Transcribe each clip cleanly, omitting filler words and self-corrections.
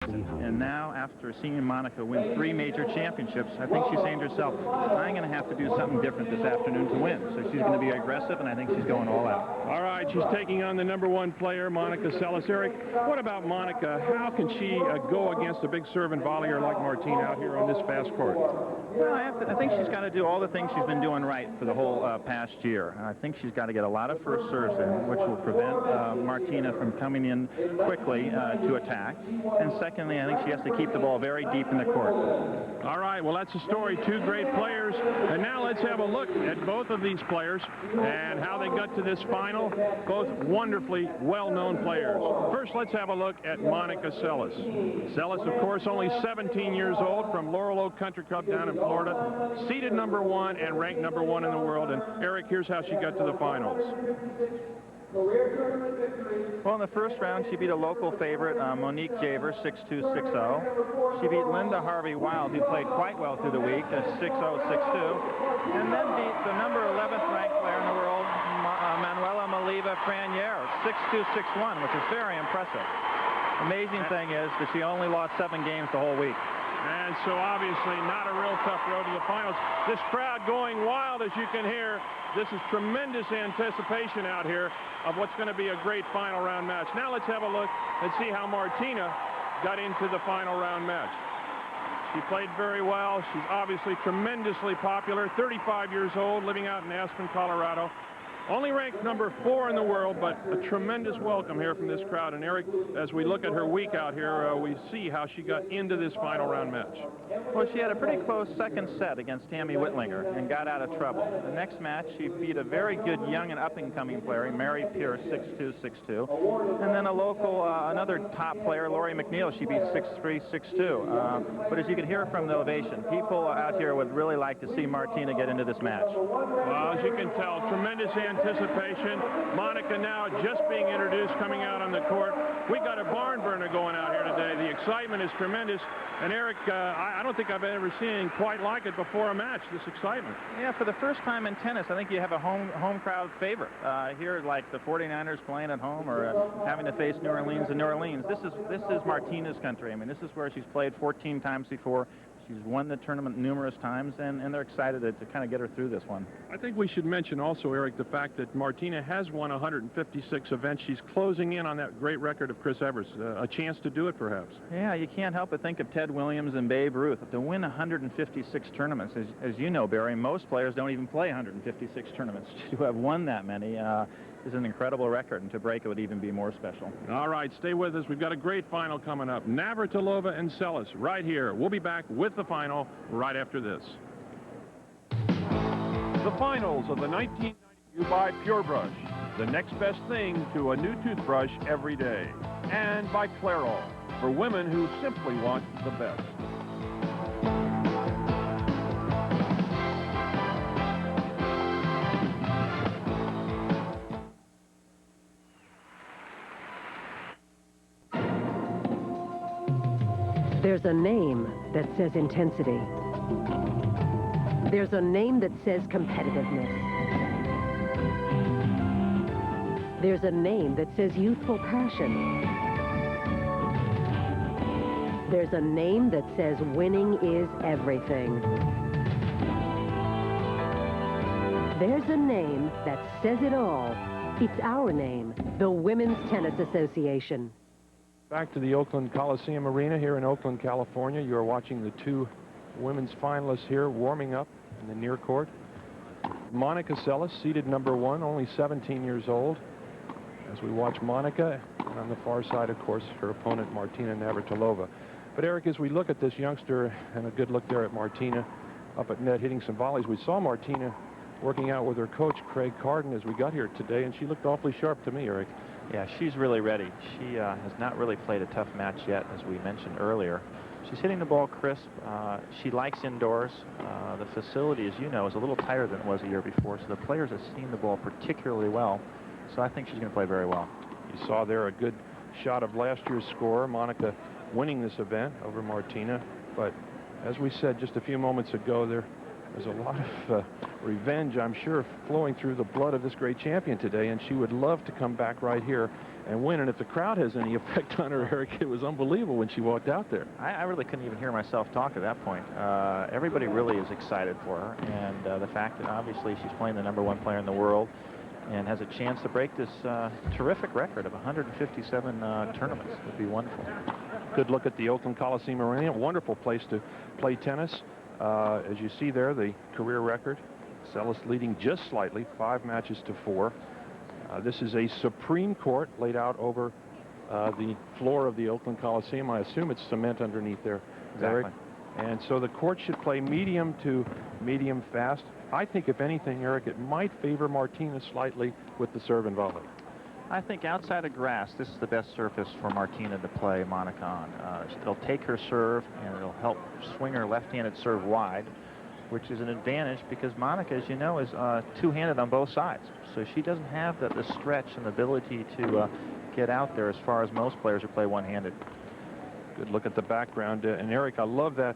And now, after seeing Monica win 3 major championships, I think she's saying to herself, I'm going to have to do something different this afternoon to win. So she's going to be aggressive, and I think she's going all out. All right, she's taking on the #1 player, Monica Seles. Eric, what about Monica? How can she go against a big serve and volleyer like Martina out here on this fast court? Well, I think she's got to do all the things she's been doing right for the whole past year. I think she's got to get a lot of first serves in, which will prevent Martina from coming in quickly to attack. And secondly, I think she has to keep the ball very deep in the court. All right, well, that's the story. 2 great players. And now let's have a look at both of these players and how they got to this final. Both wonderfully well-known players. First, let's have a look at Monica Seles. Seles, of course, only 17 years old, from Laurel Oak Country Club down in Florida. Seeded #1 and ranked #1 in the world. And Eric, here's how she got to the finals. Well, in the first round, she beat a local favorite, Monique Javer, 6-2, 6-0. She beat Linda Harvey Wild, who played quite well through the week, 6-0, 6-2. And then beat the #11th ranked player in the world, Manuela Maliva Franier, 6-2, 6-1, which is very impressive. Amazing thing is that she only lost 7 games the whole week. And so obviously not a real tough road to the finals. This crowd going wild, as you can hear. This is tremendous anticipation out here of what's going to be a great final round match. Now let's have a look and see how Martina got into the final round match. She played very well. She's obviously tremendously popular, 35 years old, living out in Aspen, Colorado. Only ranked #4 in the world, but a tremendous welcome here from this crowd. And Eric, as we look at her week out here, we see how she got into this final round match. Well, she had a pretty close second set against Tammy Whitlinger and got out of trouble. The next match, she beat a very good young and up-and-coming player, Mary Pierce, 6-2, 6-2. And then a local, another top player, Lori McNeil, she beat 6-3, 6-2. But as you can hear from the ovation, people out here would really like to see Martina get into this match. Well, as you can tell, tremendous anticipation. Monica now just being introduced, coming out on the court. We got a barn burner going out here today. The excitement is tremendous. And Eric, I don't think I've ever seen quite like it before a match, this excitement. Yeah, for the first time in tennis, I think you have a home crowd favorite. Here, like the 49ers playing at home or having to face New Orleans in New Orleans. This is Martina's country. I mean, this is where she's played 14 times before. She's won the tournament numerous times, and they're excited to kind of get her through this one. I think we should mention also, Eric, the fact that Martina has won 156 events. She's closing in on that great record of Chris Evers. A chance to do it, perhaps. Yeah, you can't help but think of Ted Williams and Babe Ruth. To win 156 tournaments, as you know, Barry, most players don't even play 156 tournaments. To have won that many is an incredible record, and to break it would even be more special. All right, stay with us. We've got a great final coming up. Navratilova and Seles right here. We'll be back with the final right after this. The finals of the 1992 by Pure Brush, the next best thing to a new toothbrush every day. And by Clairol, for women who simply want the best. There's a name that says intensity. There's a name that says competitiveness. There's a name that says youthful passion. There's a name that says winning is everything. There's a name that says it all. It's our name, the Women's Tennis Association. Back to the Oakland Coliseum Arena here in Oakland, California. You are watching the 2 women's finalists here warming up in the near court. Monica Seles, seeded #1, only 17 years old. As we watch Monica, and on the far side, of course, her opponent, Martina Navratilova. But Eric, as we look at this youngster, and a good look there at Martina up at net hitting some volleys, we saw Martina working out with her coach, Craig Carden, as we got here today, and she looked awfully sharp to me, Eric. Yeah, she's really ready. She has not really played a tough match yet, as we mentioned earlier. She's hitting the ball crisp. She likes indoors. The facility, as you know, is a little tighter than it was a year before, so the players have seen the ball particularly well. So I think she's going to play very well. You saw there a good shot of last year's score, Monica winning this event over Martina. But as we said just a few moments ago, there There's a lot of revenge, I'm sure, flowing through the blood of this great champion today, and she would love to come back right here and win. And if the crowd has any effect on her, Eric, it was unbelievable when she walked out there. I really couldn't even hear myself talk at that point. Everybody really is excited for her, and the fact that obviously she's playing the #1 player in the world and has a chance to break this terrific record of 157 tournaments would be wonderful. Good look at the Oakland Coliseum Arena. Wonderful place to play tennis. As you see there, the career record. Seles leading just slightly, 5 matches to 4. This is a Supreme Court laid out over the floor of the Oakland Coliseum. I assume it's cement underneath there, Eric. Exactly. And so the court should play medium to medium fast. I think, if anything, Eric, it might favor Martina slightly with the serve and volley. I think outside of grass, this is the best surface for Martina to play Monica on. It'll take her serve, and it'll help swing her left-handed serve wide, which is an advantage because Monica, as you know, is two-handed on both sides. So she doesn't have the stretch and the ability to get out there as far as most players who play one-handed. Good look at the background. And, Eric, I love that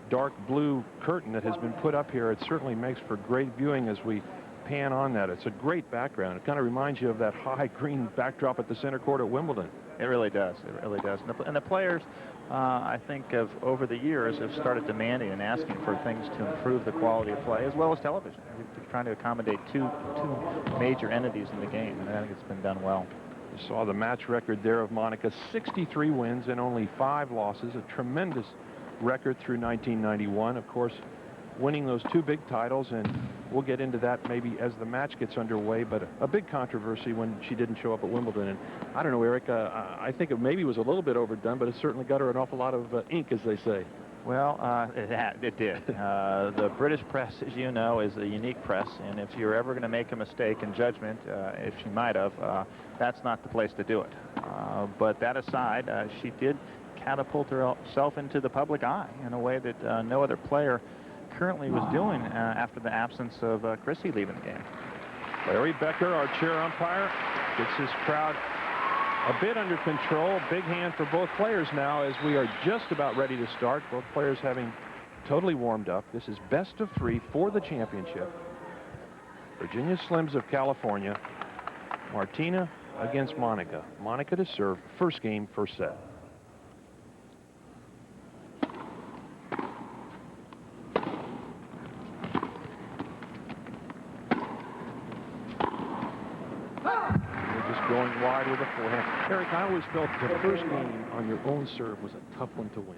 dark blue curtain that has been put up here. It certainly makes for great viewing as we pan on that. It's a great background. It kind of reminds you of that high green backdrop at the center court at Wimbledon. It really does. It really does. And the players, I think, over the years have started demanding and asking for things to improve the quality of play as well as television. We're trying to accommodate two major entities in the game, and I think it's been done well. You saw the match record there of Monica, 63 wins and only 5 losses, a tremendous record through 1991. Of course, winning those 2 big titles, and we'll get into that maybe as the match gets underway, but a big controversy when she didn't show up at Wimbledon. And I don't know, Eric, I think it maybe was a little bit overdone, but it certainly got her an awful lot of ink, as they say. Well, it did. The British press, as you know, is a unique press, and if you're ever going to make a mistake in judgment, if she might have, that's not the place to do it. But that aside, she did catapult herself into the public eye in a way that no other player currently was doing after the absence of Chrissy leaving the game. Larry Becker, our chair umpire, gets his crowd a bit under control. Big hand for both players now as we are just about ready to start. Both players having totally warmed up. This is best of 3 for the championship. Virginia Slims of California. Martina against Monica. Monica to serve. First game, first set. Going wide with a forehand. Eric, I always felt the first game on your own serve was a tough one to win.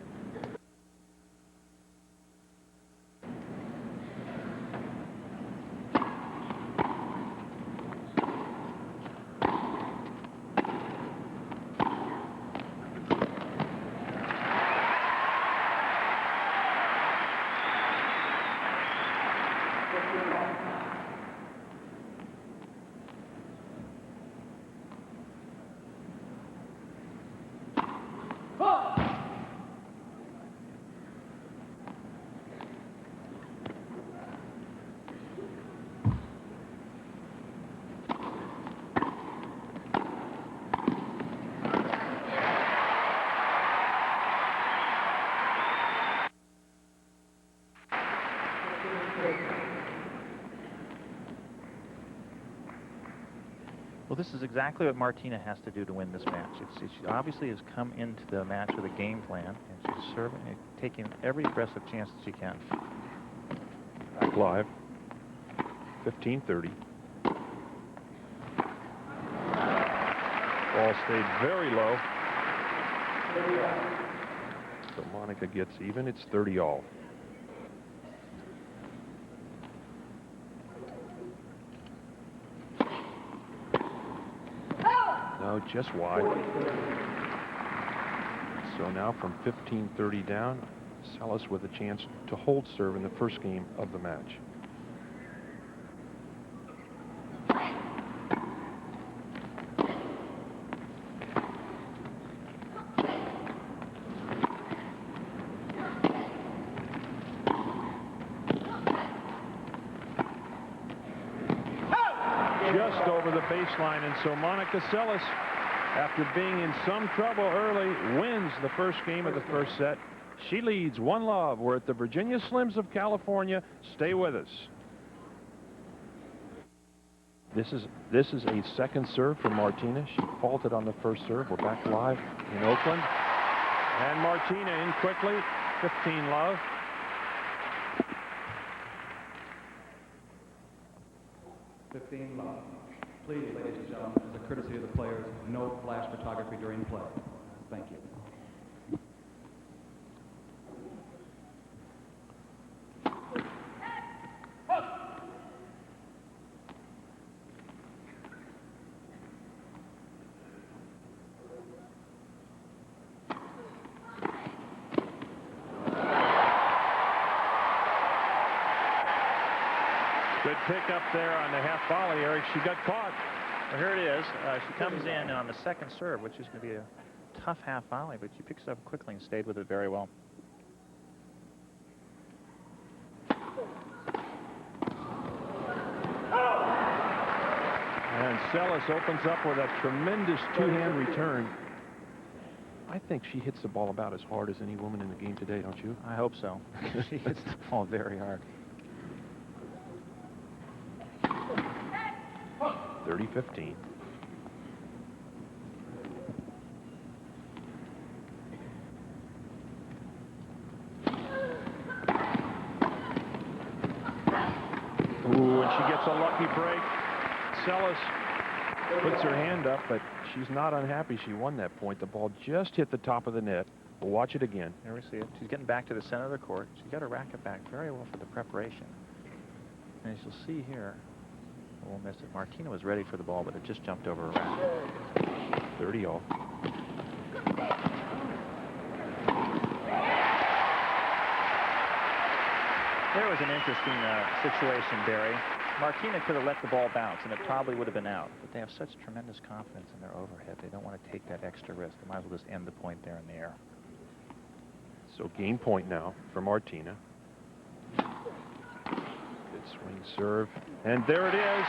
Well, this is exactly what Martina has to do to win this match. She obviously has come into the match with a game plan, and she's serving, taking every aggressive chance that she can. Back live, 15-30. Ball stayed very low. So Monica gets even. It's 30 all. No, just wide. So now from 15-30 down, Seles with a chance to hold serve in the first game of the match. Just over the baseline, and so Monica Seles, after being in some trouble early, wins the first game of the first set She leads 1-love. We're at the Virginia Slims of California. Stay with us. This is a second serve for Martina. She faulted on the first serve. We're back live in Oakland. And Martina in quickly. 15-love. Please, ladies and gentlemen, as a courtesy of the players, no flash photography during play. Thank you. Good pick up there on the half volley, Eric. She got caught. Well, here it is. She comes in on the second serve, which is going to be a tough half volley, but she picks it up quickly and stayed with it very well. And Seles opens up with a tremendous two-hand return. I think she hits the ball about as hard as any woman in the game today, don't you? I hope so. She hits the ball very hard. 30-15. Ooh, and she gets a lucky break. Seles puts her hand up, but she's not unhappy. She won that point. The ball just hit the top of the net. We'll watch it again. There we see it. She's getting back to the center of the court. She got her racket back very well for the preparation. And as you'll see here, we'll miss it. Martina was ready for the ball, but it just jumped over her racket. 30-all. There was an interesting situation, Barry. Martina could have let the ball bounce, and it probably would have been out. But they have such tremendous confidence in their overhead. They don't want to take that extra risk. They might as well just end the point there in the air. So game point now for Martina. Good swing serve. And there it is.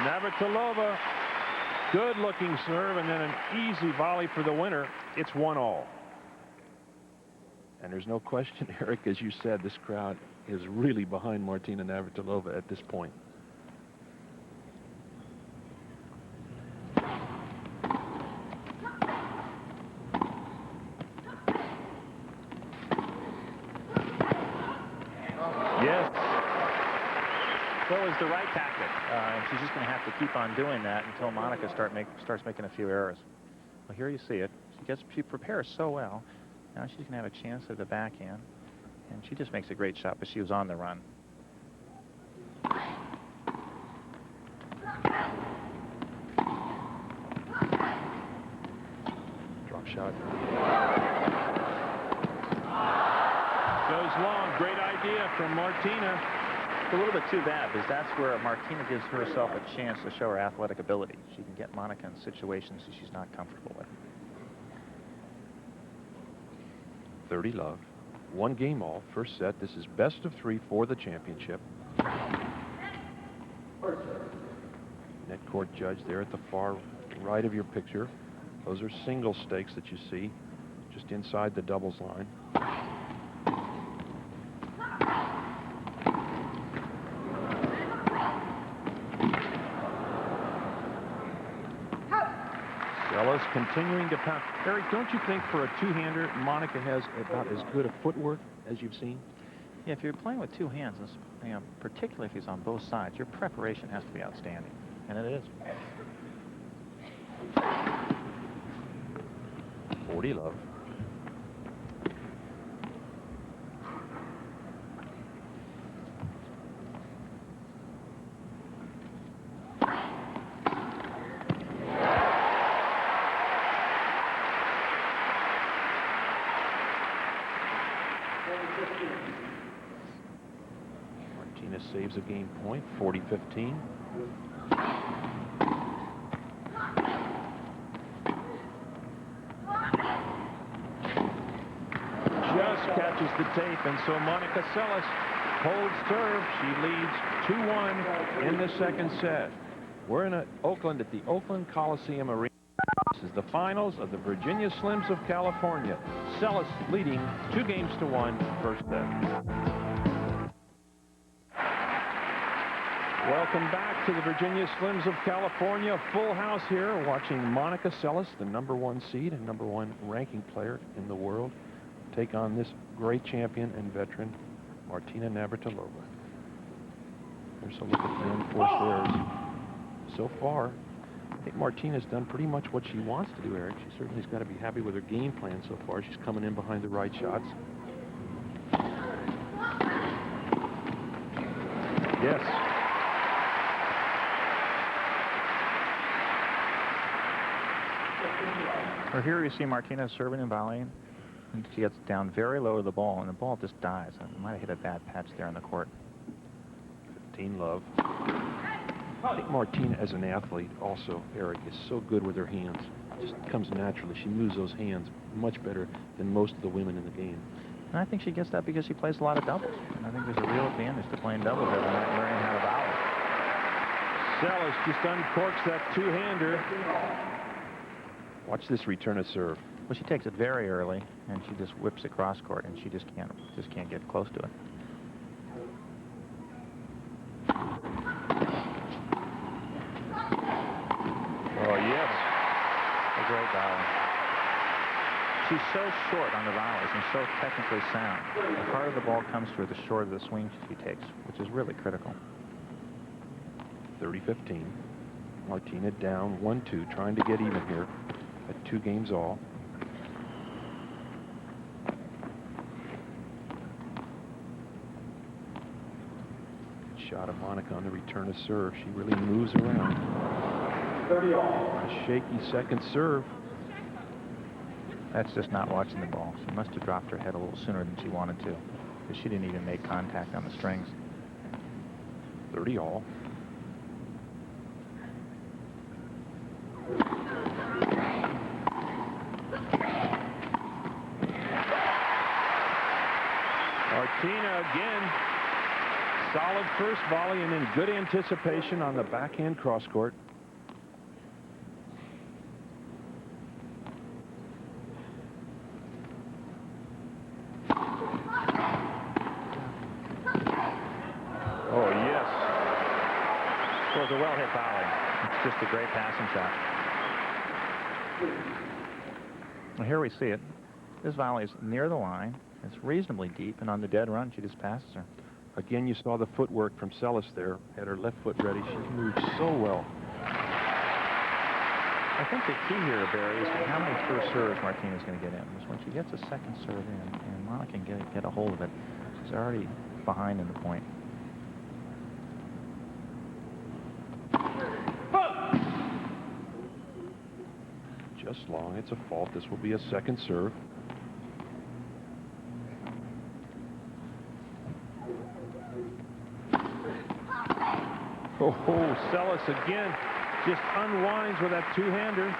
Navratilova. Good looking serve, and then an easy volley for the winner. It's 1-all. And there's no question, Eric, as you said, this crowd is really behind Martina Navratilova at this point. Yes. So it was the right tactic. And she's just going to have to keep on doing that until Monica starts making a few errors. Well, here you see it. She prepares so well. Now she's going to have a chance at the backhand. And she just makes a great shot, but she was on the run. Drop shot. Goes long. Great idea from Martina. It's a little bit too bad, because that's where Martina gives herself a chance to show her athletic ability. She can get Monica in situations that she's not comfortable with. 30-love. 1 game all. First set. This is best of 3 for the championship. Net court judge there at the far right of your picture. Those are single stakes that you see just inside the doubles line. Seles continuing to pound. Eric, don't you think for a two-hander, Monica has about as good a footwork as you've seen? Yeah, if you're playing with 2 hands, you know, particularly if he's on both sides, your preparation has to be outstanding. And it is. 40-love. Martina saves a game point, 40-15. Just catches the tape, and so Monica Seles holds serve. She leads 2-1 in the second set. We're in Oakland at the Oakland Coliseum Arena. This is the finals of the Virginia Slims of California. Seles leading 2-1 first set. Welcome back to the Virginia Slims of California. Full house here watching Monica Seles, the #1 seed and #1 ranking player in the world, take on this great champion and veteran, Martina Navratilova. There's a look at the unforced errors. So far, I think Martina's done pretty much what she wants to do, Eric. She certainly's got to be happy with her game plan so far. She's coming in behind the right shots. Yes. Well, here you see Martina serving and volleying, and she gets down very low to the ball, and the ball just dies. I might have hit a bad patch there on the court. 15 love. I think Martina, as an athlete, also, Eric, is so good with her hands. It just comes naturally. She moves those hands much better than most of the women in the game. And I think she gets that because she plays a lot of doubles. And I think there's a real advantage to playing doubles every night and learning how to volley. Seles just uncorks that two-hander. Watch this return of serve. Well, she takes it very early, and she just whips it cross court, and she just can't get close to it. Oh, yes. A great volley. She's so short on the volleys and so technically sound. The harder the ball comes to her, the shorter the swing she takes, which is really critical. 30-15. Martina down 1-2, trying to get even here at 2 games all. Good shot of Monica on the return of serve. She really moves around. 30 all. A shaky second serve. That's just not watching the ball. She must have dropped her head a little sooner than she wanted to, because she didn't even make contact on the strings. 30 all. Martina again. Solid first volley and in good anticipation on the backhand cross court. Oh, yes. Well, it's a well-hit volley. It's just a great passing shot. Well, here we see it. This volley is near the line. It's reasonably deep, and on the dead run, she just passes her. Again, you saw the footwork from Seles there. Had her left foot ready. She moved so well. I think the key here, Barry, is how many first serves Martina's going to get in. Because when she gets a second serve in, and Monica can get a hold of it, she's already behind in the point. Just long. It's a fault. This will be a second serve. Oh, Seles again just unwinds with that two-hander.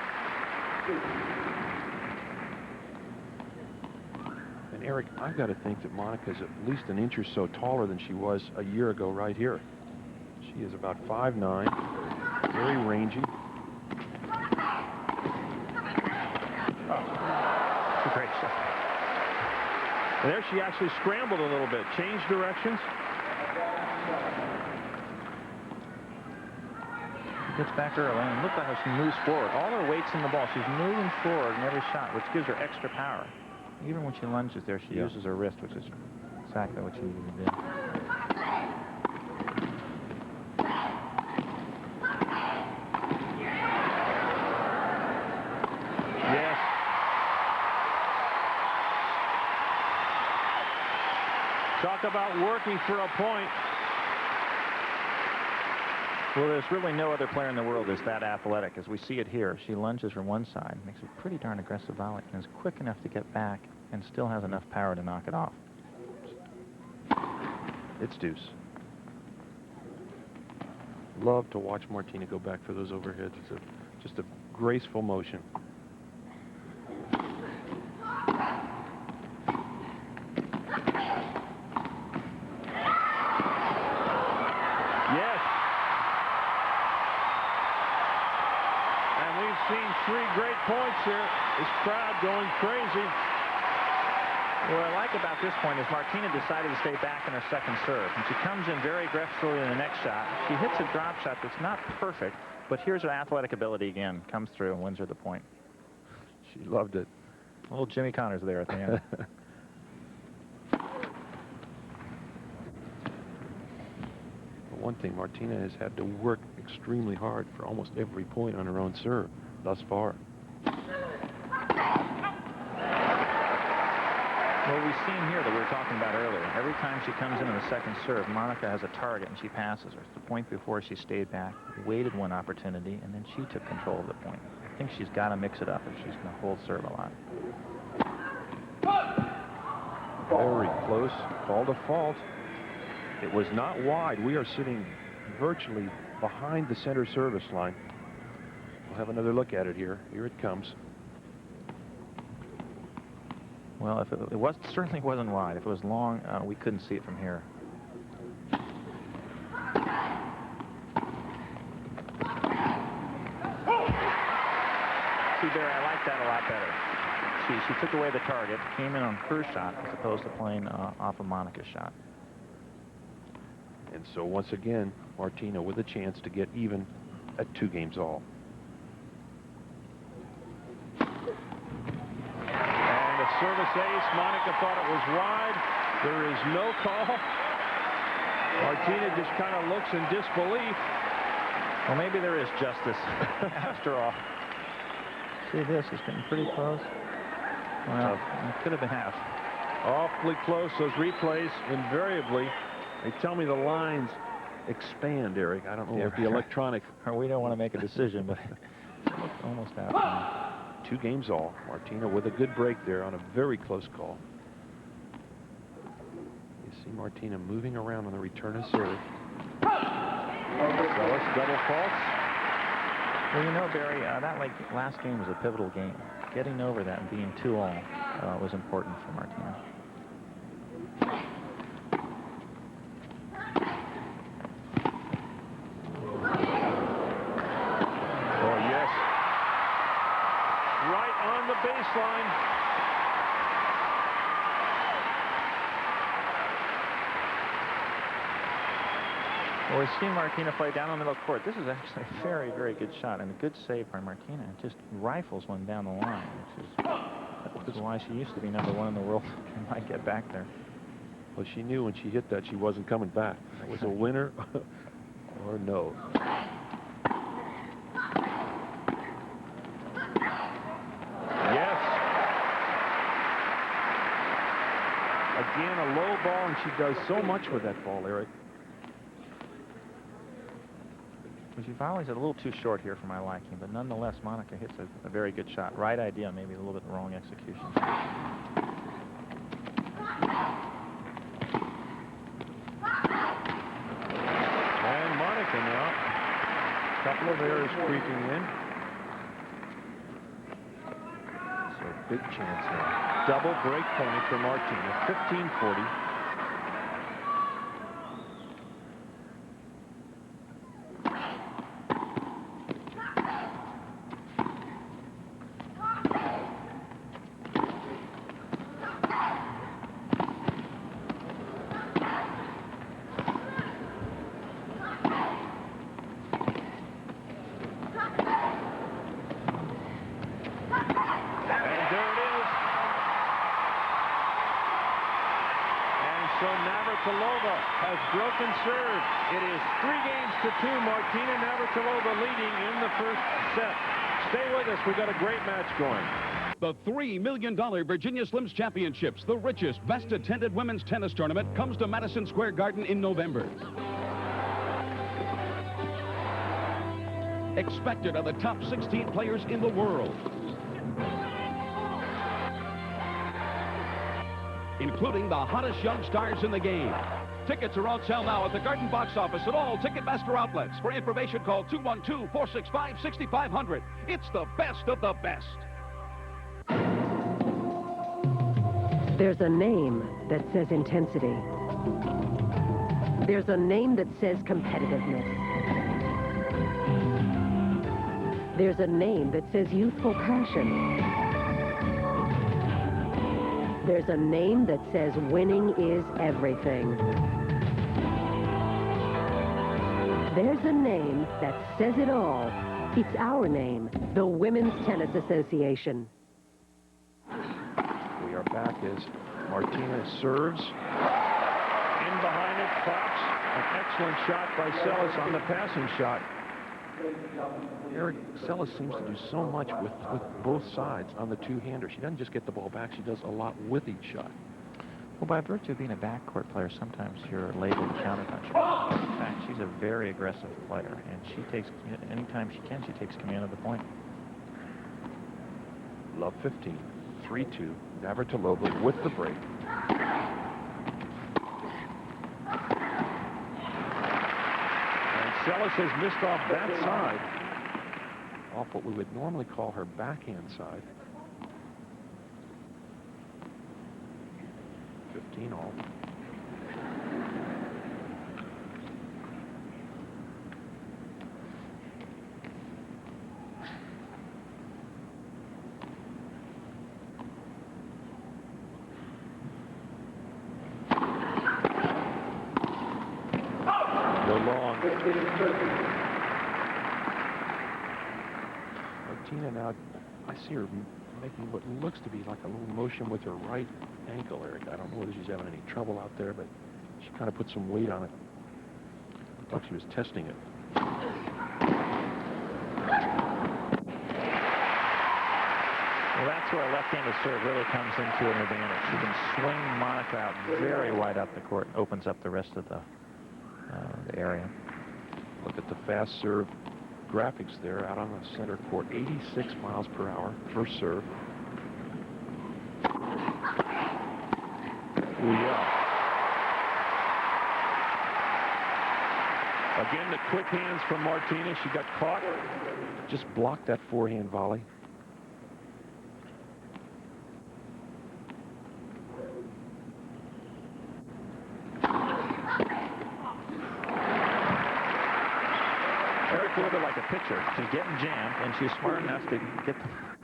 And Eric, I've got to think that Monica's at least an inch or so taller than she was a year ago right here. She is about 5'9", very rangy. Oh, great shot. And there she actually scrambled a little bit, changed directions. Gets back early, and look at how she moves forward. All her weight's in the ball. She's moving forward in every shot, which gives her extra power. Even when she lunges there, she uses her wrist, which is exactly what she needed to do. Yes. Talk about working for a point. Well, there's really no other player in the world that's that athletic. As we see it here, she lunges from one side, makes a pretty darn aggressive volley, and is quick enough to get back and still has enough power to knock it off. It's deuce. Love to watch Martina go back for those overheads. It's just a graceful motion. crowd going crazy. What I like about this point is Martina decided to stay back in her second serve. And she comes in very aggressively in the next shot. She hits a drop shot that's not perfect, but here's her athletic ability again. Comes through and wins her the point. She loved it. Little Jimmy Connors there at the end. One thing, Martina has had to work extremely hard for almost every point on her own serve thus far. Well, we've seen here that we were talking about earlier. Every time she comes in the second serve, Monica has a target and she passes her. The point before she stayed back, waited one opportunity, and then she took control of the point. I think she's got to mix it up if she's going to hold serve a lot. Very close. Call to fault. It was not wide. We are sitting virtually behind the center service line. We'll have another look at it here. Here it comes. Well, if it was, certainly wasn't wide. If it was long, we couldn't see it from here. See, Barry, I like that a lot better. She took away the target, came in on her shot as opposed to playing off of Monica's shot. And so once again, Martina with a chance to get even at 2 games all. Service ace. Monica thought it was wide. There is no call. Martina just kind of looks in disbelief. Well, maybe there is justice after all. See this, it's getting pretty close. Well, it could have been half. Awfully close. Those replays invariably, they tell me the lines expand, Eric. I don't know if the electronic. We don't want to make a decision, but almost half. 2 games all. Martina with a good break there on a very close call. You see Martina moving around on the return of serve. Seles double faults. Well, you know, Barry, that last game was a pivotal game. Getting over that and being 2-all was important for Martina. Baseline. Well, we've seen Martina play down the middle of the court. This is actually a very, very good shot and a good save by Martina. It just rifles one down the line, which is why she used to be #1 in the world and might get back there. Well, she knew when she hit that she wasn't coming back. It was a winner or no. Again, a low ball, and she does so much with that ball, Eric. Well, she volleys it a little too short here for my liking, but nonetheless, Monica hits a very good shot. Right idea, maybe a little bit wrong execution. And Monica now. A couple of errors creeping in. So big chance now. Double break point for Martina, 15-40. Navratilova has broken serve. It is 3-2. Martina Navratilova leading in the first set. Stay with us. We've got a great match going. The $3 million Virginia Slims Championships, the richest, best attended women's tennis tournament, comes to Madison Square Garden in November. Expected are the top 16 players in the world, including the hottest young stars in the game. Tickets are on sale now at the Garden box office at all Ticketmaster outlets. For information, call 212-465-6500. It's the best of the best. There's a name that says intensity. There's a name that says competitiveness. There's a name that says youthful passion. There's a name that says winning is everything. There's a name that says it all. It's our name, the Women's Tennis Association. We are back as Martina serves. In behind it, Fox. An excellent shot by Seles on the passing shot. Seles seems to do so much with both sides on the two-hander. She doesn't just get the ball back, she does a lot with each shot. Well, by virtue of being a backcourt player, sometimes you're labeled counterpuncher. In fact, she's a very aggressive player, and she takes, anytime she can, she takes command of the point. Love 15, 3-2, Navratilova with the break. And Seles has missed off that side, off what we would normally call her backhand side. 15 all. Go long. Martina now, I see her making what looks to be like a little motion with her right ankle, Eric. I don't know whether she's having any trouble out there, but she kind of put some weight on it. Looked like she was testing it. Well, that's where a left-handed serve really comes into an advantage. She can swing Monica out very wide up the court and opens up the rest of the area. Look at the fast serve graphics there out on the center court. 86 miles per hour, first serve. Ooh, yeah. Again, the quick hands from Martina. She got caught. Just blocked that forehand volley. Eric a little bit like a pitcher. She's getting jammed, and she's smart enough to get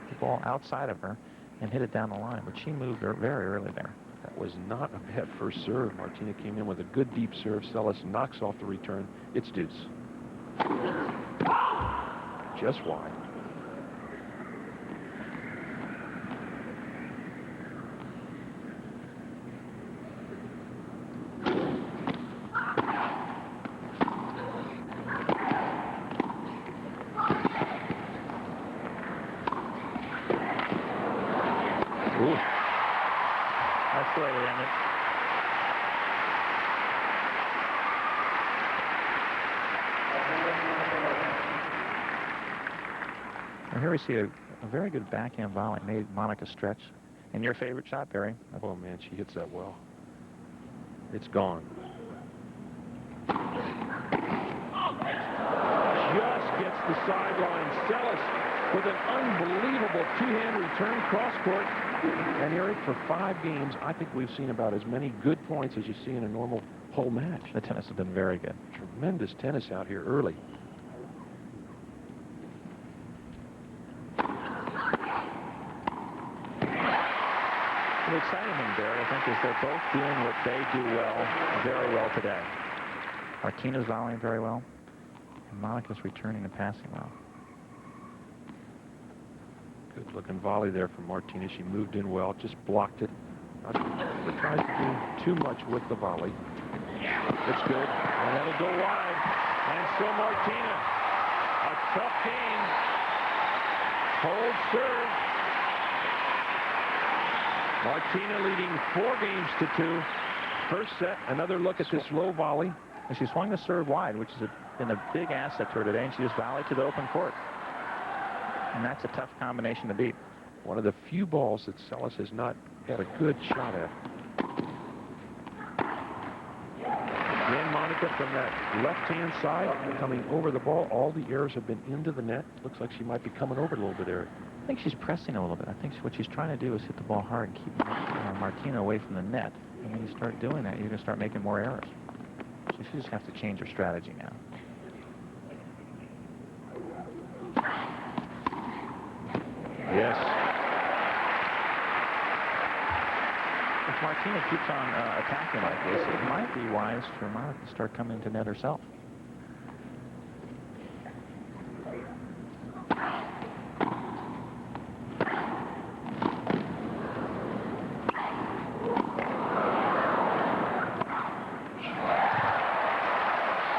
the ball outside of her and hit it down the line. But she moved her very early there. That was not a bad first serve. Martina came in with a good deep serve. Seles knocks off the return. It's deuce. Just wide. Ooh. That's the way to end it. And here we see a very good backhand volley. Made Monica stretch. And your favorite shot, Barry? Oh, man, she hits that well. It's gone. Just gets the sideline. Seles with an unbelievable two-hand return cross-court. And Eric, for 5 games, I think we've seen about as many good points as you see in a normal whole match. The tennis has been very good. Tremendous tennis out here early. The exciting thing, Barry, I think, is they're both doing what they do well, very well today. Martina's volleying very well, and Monica's returning and passing well. Good-looking volley there from Martina. She moved in well, just blocked it. Not tries to do too much with the volley. It's good, and that'll go wide. And so Martina, a tough game. Hold serve. Martina leading 4 games to 2. First set, another look at this low volley. And she swung the serve wide, which has been a big asset to her today, and she just volleyed to the open court. And that's a tough combination to beat. One of the few balls that Seles has not had a good shot at. Again, Monica from that left-hand side coming over the ball. All the errors have been into the net. Looks like she might be coming over a little bit, Eric. I think she's pressing a little bit. I think what she's trying to do is hit the ball hard and keep Martina away from the net. And when you start doing that, you're going to start making more errors. So she just has to change her strategy now. Yes. If Martina keeps on attacking like this, it might be wise for Monica to start coming to net herself.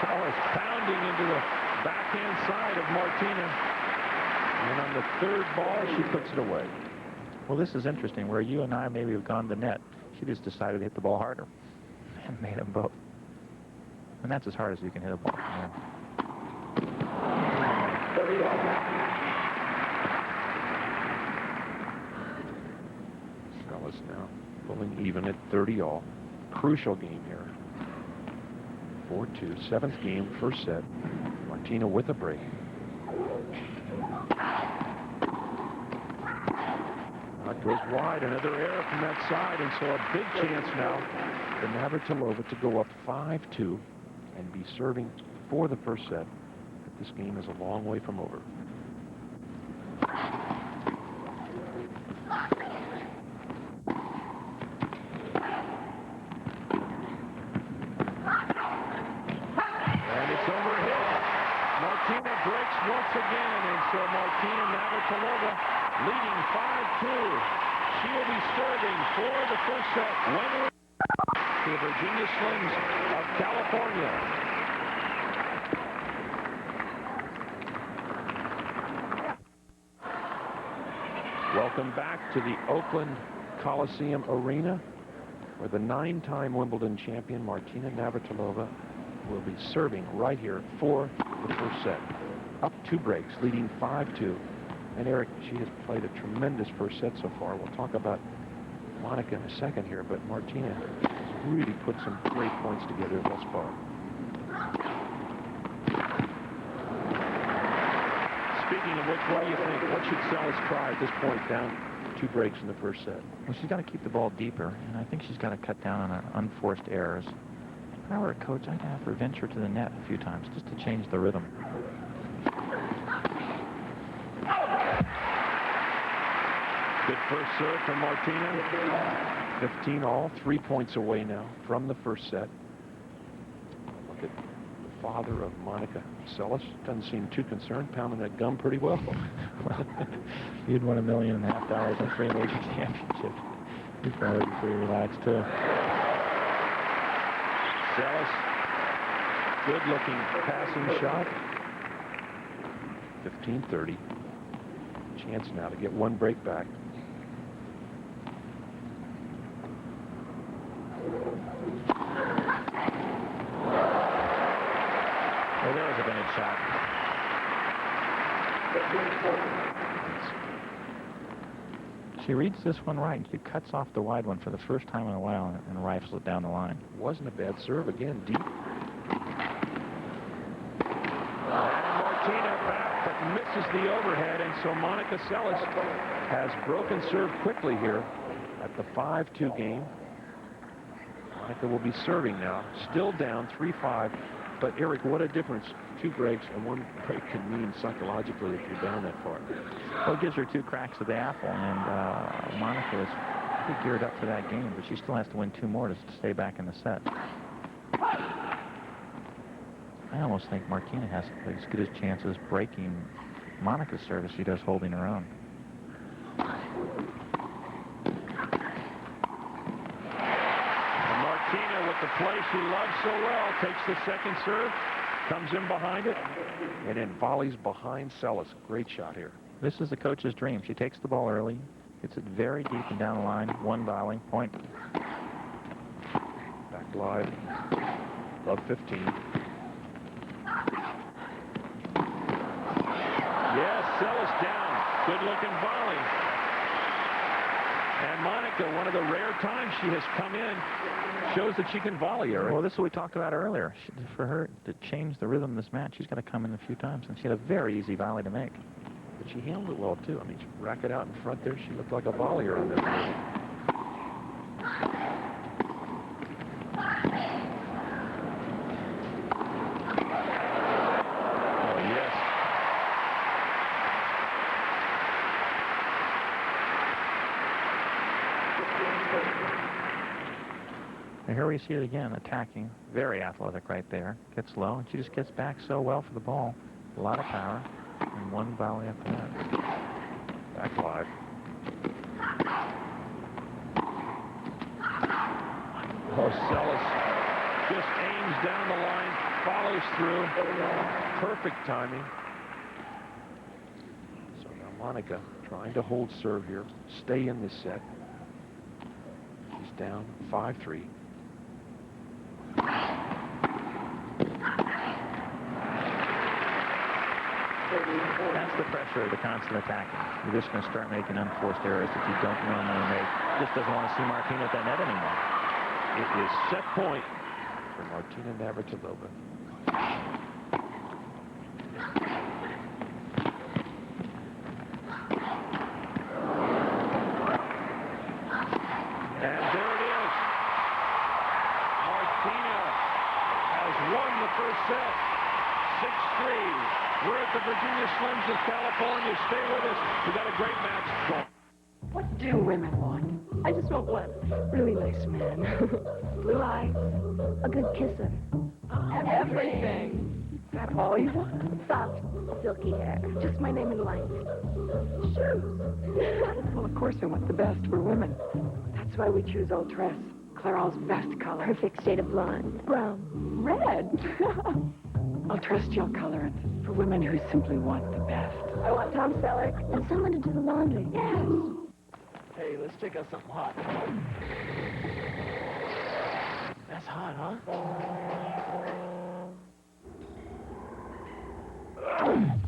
Seles pounding into the backhand side of Martina. And on the third ball, she puts it away. Well, this is interesting. Where you and I maybe have gone to net, she just decided to hit the ball harder and made them both. And that's as hard as you can hit a ball. Yeah. Seles now pulling even at 30-all. Crucial game here. 4-2, seventh game, first set. Martina with a break. That goes wide, another error from that side, and so a big chance now for Navratilova to go up 5-2 and be serving for the first set. But this game is a long way from over. And it's overhit. Martina breaks once again, and so Martina Navratilova leading 5-2. She will be serving for the first set. Winner to the Virginia Slims of California. Welcome back to the Oakland Coliseum Arena, where the 9-time Wimbledon champion Martina Navratilova will be serving right here for the first set. Up 2 breaks, leading 5-2. And Eric, she has played a tremendous first set so far. We'll talk about Monica in a second here, but Martina has really put some great points together thus far. Speaking of which, what do you think? What should Seles try at this point, down 2 breaks in the first set? Well, she's got to keep the ball deeper, and I think she's got to cut down on her unforced errors. If I were a coach, I'd have her venture to the net a few times just to change the rhythm. Good first serve from Martina. 15-all, 3 points away now from the first set. Look at the father of Monica Seles. Doesn't seem too concerned, pounding that gum pretty well. You'd won $1.5 million and 3 major championships. He's probably pretty relaxed, too. Seles, good-looking passing shot. 15-30. Chance now to get 1 break back. Well, there was a bad shot. She reads this one right. She cuts off the wide one for the first time in a while and rifles it down the line. Wasn't a bad serve. Again, deep. And Martina back, but misses the overhead, and so Monica Seles has broken serve quickly here at the 5-2 game. Monica will be serving now, still down 3-5. But, Eric, what a difference 2 breaks and 1 break can mean psychologically if you're down that far. Well, it gives her 2 cracks of the apple, and Monica is pretty geared up for that game, but she still has to win 2 more to stay back in the set. I almost think Martina has as good as chances breaking Monica's service she does holding her own. The play she loves so well, takes the second serve, comes in behind it, and then volleys behind Seles. Great shot here. This is the coach's dream. She takes the ball early, gets it very deep and down the line, 1 volley, point. Back live, love 15. Yes, Seles down. Good-looking volley. And Monica, one of the rare times she has come in, shows that she can volley her. Well, this is what we talked about earlier. For her to change the rhythm of this match, she's got to come in a few times, and she had a very easy volley to make. But she handled it well, too. I mean, she racked it out in front there. She looked like a volleyer on this one. And here we see it again, attacking. Very athletic right there. Gets low, and she just gets back so well for the ball. A lot of power, and one volley after that. Back five. Oh, Seles just aims down the line, follows through. Perfect timing. So now Monica trying to hold serve here, stay in this set. She's down 5-3. That's the pressure of the constant attacking. You're just going to start making unforced errors that you don't normally make. Just doesn't want to see Martina at that net anymore. It is set point for Martina Navratilova. And there it is. Martina has won the first set. 6-3. We're at the Virginia Slims of California. Stay with us. We got a great match going. What do women want? I just want one really nice man. Blue eyes, a good kisser, everything. That's all you want? Soft, silky hair. Just my name and light. Shoes. Well, of course I want the best for women. That's why we choose Ultress. Clairol's best color. Perfect shade of blonde. Brown. Red. Ultress gel color. It's for women who simply want the best. I want Tom Selleck and someone to do the laundry. Yes. Hey, let's check out something hot. That's hot, huh?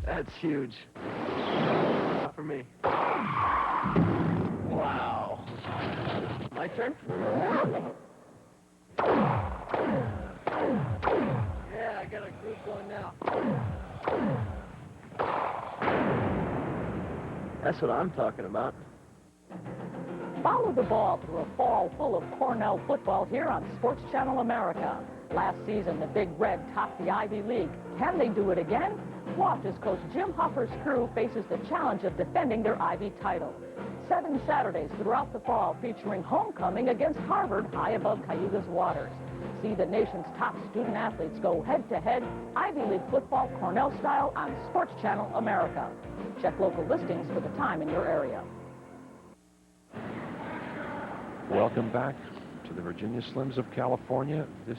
That's huge. Not for me. Wow. My turn? Yeah, I got a group going now. That's what I'm talking about. Follow the ball through a fall full of Cornell football here on Sports Channel America. Last season, the Big Red topped the Ivy League. Can they do it again? Watch as Coach Jim Huffer's crew faces the challenge of defending their Ivy title. 7 Saturdays throughout the fall featuring homecoming against Harvard high above Cayuga's waters. See the nation's top student athletes go head-to-head Ivy League football Cornell style on Sports Channel America. Check local listings for the time in your area. Welcome back to the Virginia Slims of California. This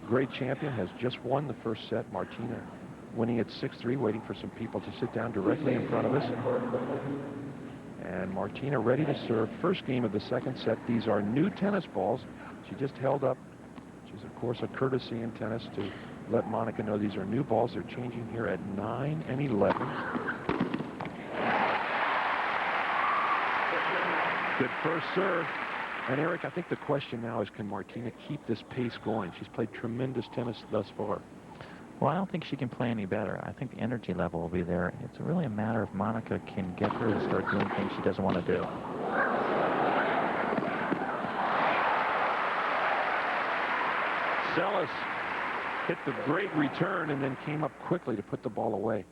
great champion has just won the first set. Martina winning at 6-3, waiting for some people to sit down directly in front of us. And Martina ready to serve. First game of the second set. These are new tennis balls. She just held up, which is, of course, a courtesy in tennis to let Monica know these are new balls. They're changing here at 9 and 11. Good first serve. And Eric, I think the question now is, can Martina keep this pace going? She's played tremendous tennis thus far. Well, I don't think she can play any better. I think the energy level will be there. It's really a matter of Monica can get her to start doing things she doesn't want to do. Seles hit the great return and then came up quickly to put the ball away.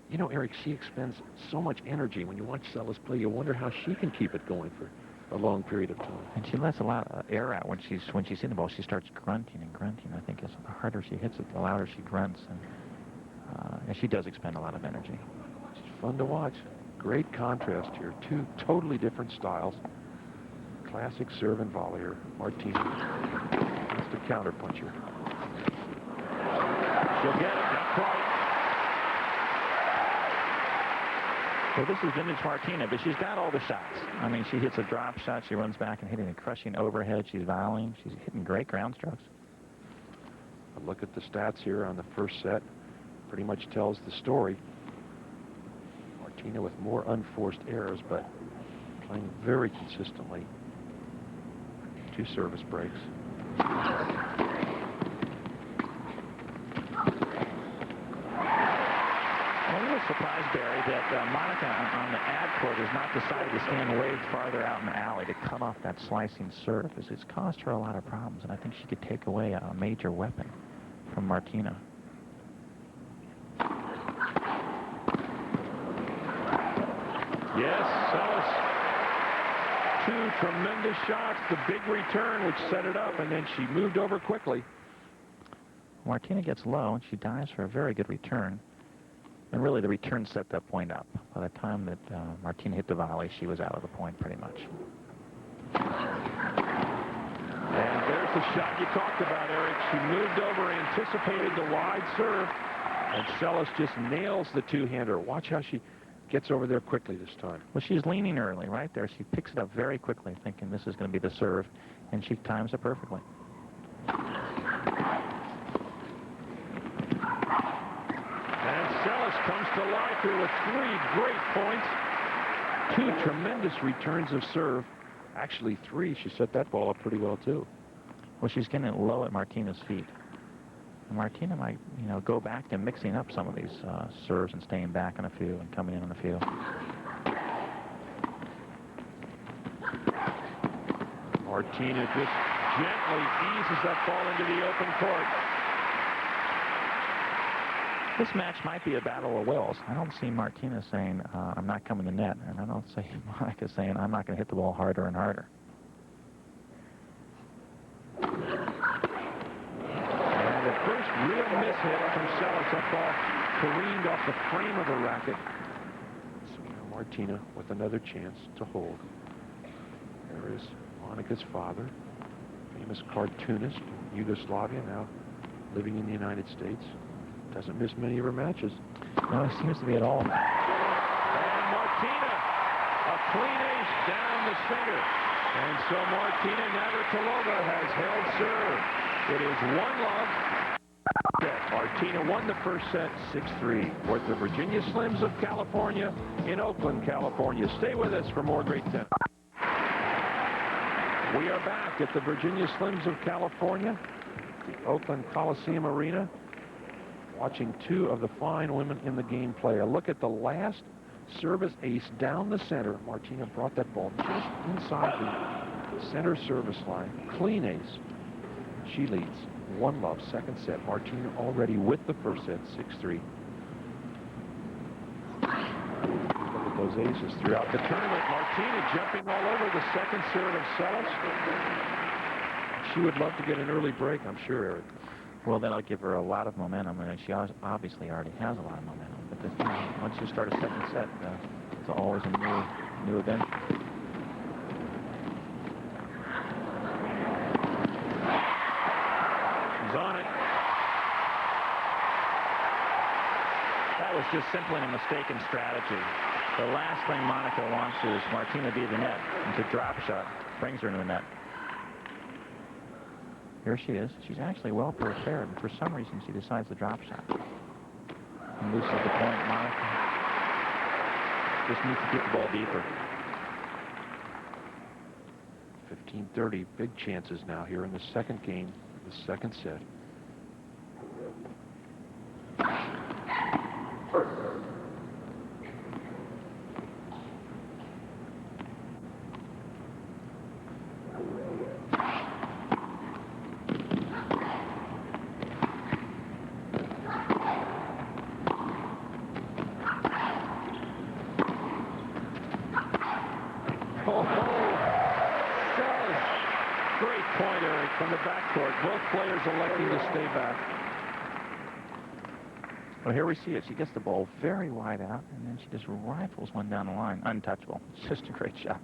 You know, Eric, she expends so much energy. When you watch Seles play, you wonder how she can keep it going for a long period of time. And she lets a lot of air out when she's in the ball. She starts grunting and grunting. I think the harder she hits it, the louder she grunts, and she does expend a lot of energy. She's fun to watch. Great contrast here. Two totally different styles. Classic serve and volleyer, Martina. That's the counterpuncher. She'll get it. Not quite. Well, this is vintage Martina, but she's got all the shots. I mean, she hits a drop shot, she runs back and hitting a crushing overhead, she's volleying, she's hitting great ground strokes. A look at the stats here on the first set. Pretty much tells the story. Martina with more unforced errors, but playing very consistently. 2 service breaks. Surprised, Barry, that Monica on the ad court has not decided to stand way farther out in the alley to come off that slicing serve. It's caused her a lot of problems, and I think she could take away a major weapon from Martina. Yes, Seles 2 tremendous shots, the big return, which set it up, and then she moved over quickly. Martina gets low, and she dives for a very good return. And really, the return set that point up. By the time that Martina hit the volley, she was out of the point pretty much. And there's the shot you talked about, Eric. She moved over, anticipated the wide serve, and Seles just nails the two-hander. Watch how she gets over there quickly this time. Well, she's leaning early right there. She picks it up very quickly, thinking this is going to be the serve, and she times it perfectly. And Seles comes to life here with 3 great points. 2 tremendous returns of serve. Actually 3. She set that ball up pretty well, too. Well, she's getting it low at Martina's feet. And Martina might, you know, go back to mixing up some of these serves and staying back on a few and coming in on a few. Martina just gently eases that ball into the open court. This match might be a battle of wills. I don't see Martina saying, I'm not coming to net. And I don't see Monica saying, I'm not going to hit the ball harder and harder. And the first real miss hit from Seles. That ball careened off the frame of the racket. So now Martina with another chance to hold. There is Monica's father, famous cartoonist in Yugoslavia, now living in the United States. Doesn't miss many of her matches. No, it seems to be at all. And Martina, a clean ace down the center. And so Martina Navratilova has held serve. It is 1-love. Martina won the first set 6-3 for the Virginia Slims of California in Oakland, California. Stay with us for more great tennis. We are back at the Virginia Slims of California, the Oakland Coliseum Arena, watching 2 of the fine women in the game play. A look at the last service ace down the center. Martina brought that ball just inside the center service line. Clean ace. She leads 1-love, second set. Martina already with the first set, 6-3. Look at those aces throughout the tournament. Martina jumping all over the second serve of Seles. She would love to get an early break, I'm sure, Eric. Well, that'll give her a lot of momentum, and she obviously already has a lot of momentum. But once you start a second set, it's always a new event. She's on it. That was just simply a mistaken strategy. The last thing Monica wants is Martina to be the net. It's a drop shot. Brings her into the net. Here she is. She's actually well prepared, and for some reason she decides to drop shot. And loses the point. Monica just needs to keep the ball deeper. 15-30, big chances now here in the second game, the second set. From the backcourt, both players electing to stay back. Well, here we see it. She gets the ball very wide out, and then she just rifles one down the line. Untouchable. It's just a great shot.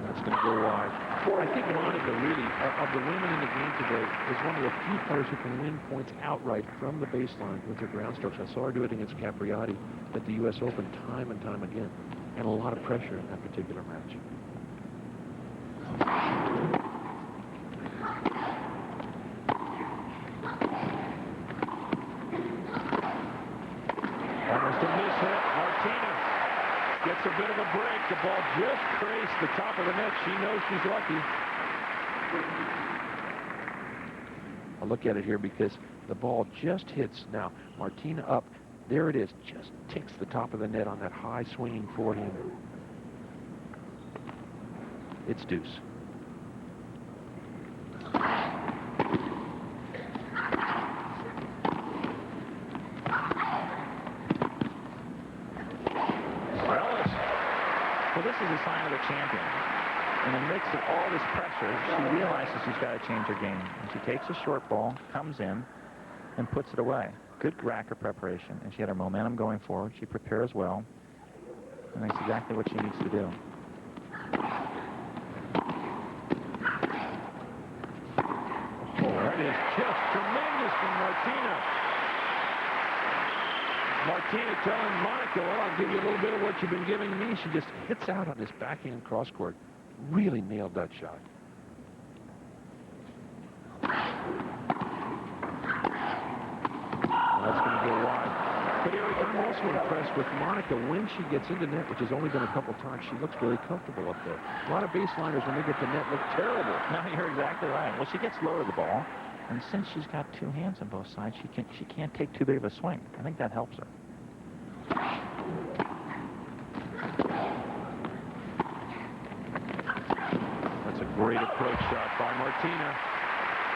That's going to go wide. I think Monica really, of the women in the game today, is one of the few players who can win points outright from the baseline with her ground strokes. I saw her do it against Capriati at the U.S. Open time and time again, and a lot of pressure in that particular match. Almost a miss hit. Martina gets a bit of a break. The ball just grazed the top of the net. She knows she's lucky. I'll look at it here because the ball just hits. Now, Martina up. There it is. Just ticks the top of the net on that high swinging forehand. It's deuce. Well, this is a sign of a champion. In the midst of all this pressure, she realizes she's got to change her game. And she takes a short ball, comes in, and puts it away. Good racker preparation. And she had her momentum going forward. She prepares well. And that's exactly what she needs to do. Oh, that is just tremendous from Martina. Martina telling Monica, well, I'll give you a little bit of what you've been giving me. She just hits out on this backhand cross court. Really nailed that shot. Well, that's going to go wide. But Eric, I'm also impressed with Monica when she gets into net, which has only been a couple times. She looks very comfortable up there. A lot of baseliners, when they get to net, look terrible. No, you're exactly right. Well, she gets low to the ball, and since she's got two hands on both sides, she can't take too big of a swing. I think that helps her. That's a great approach shot by Martina.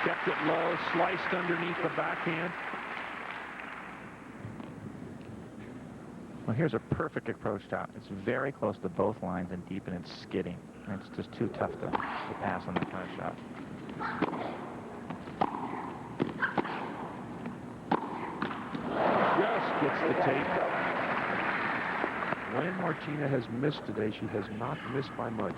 Kept it low, sliced underneath the backhand. Well, here's a perfect approach shot. It's very close to both lines and deep, and it's skidding. And it's just too tough to pass on that kind of shot. Just gets the tape. When Martina has missed today, she has not missed by much.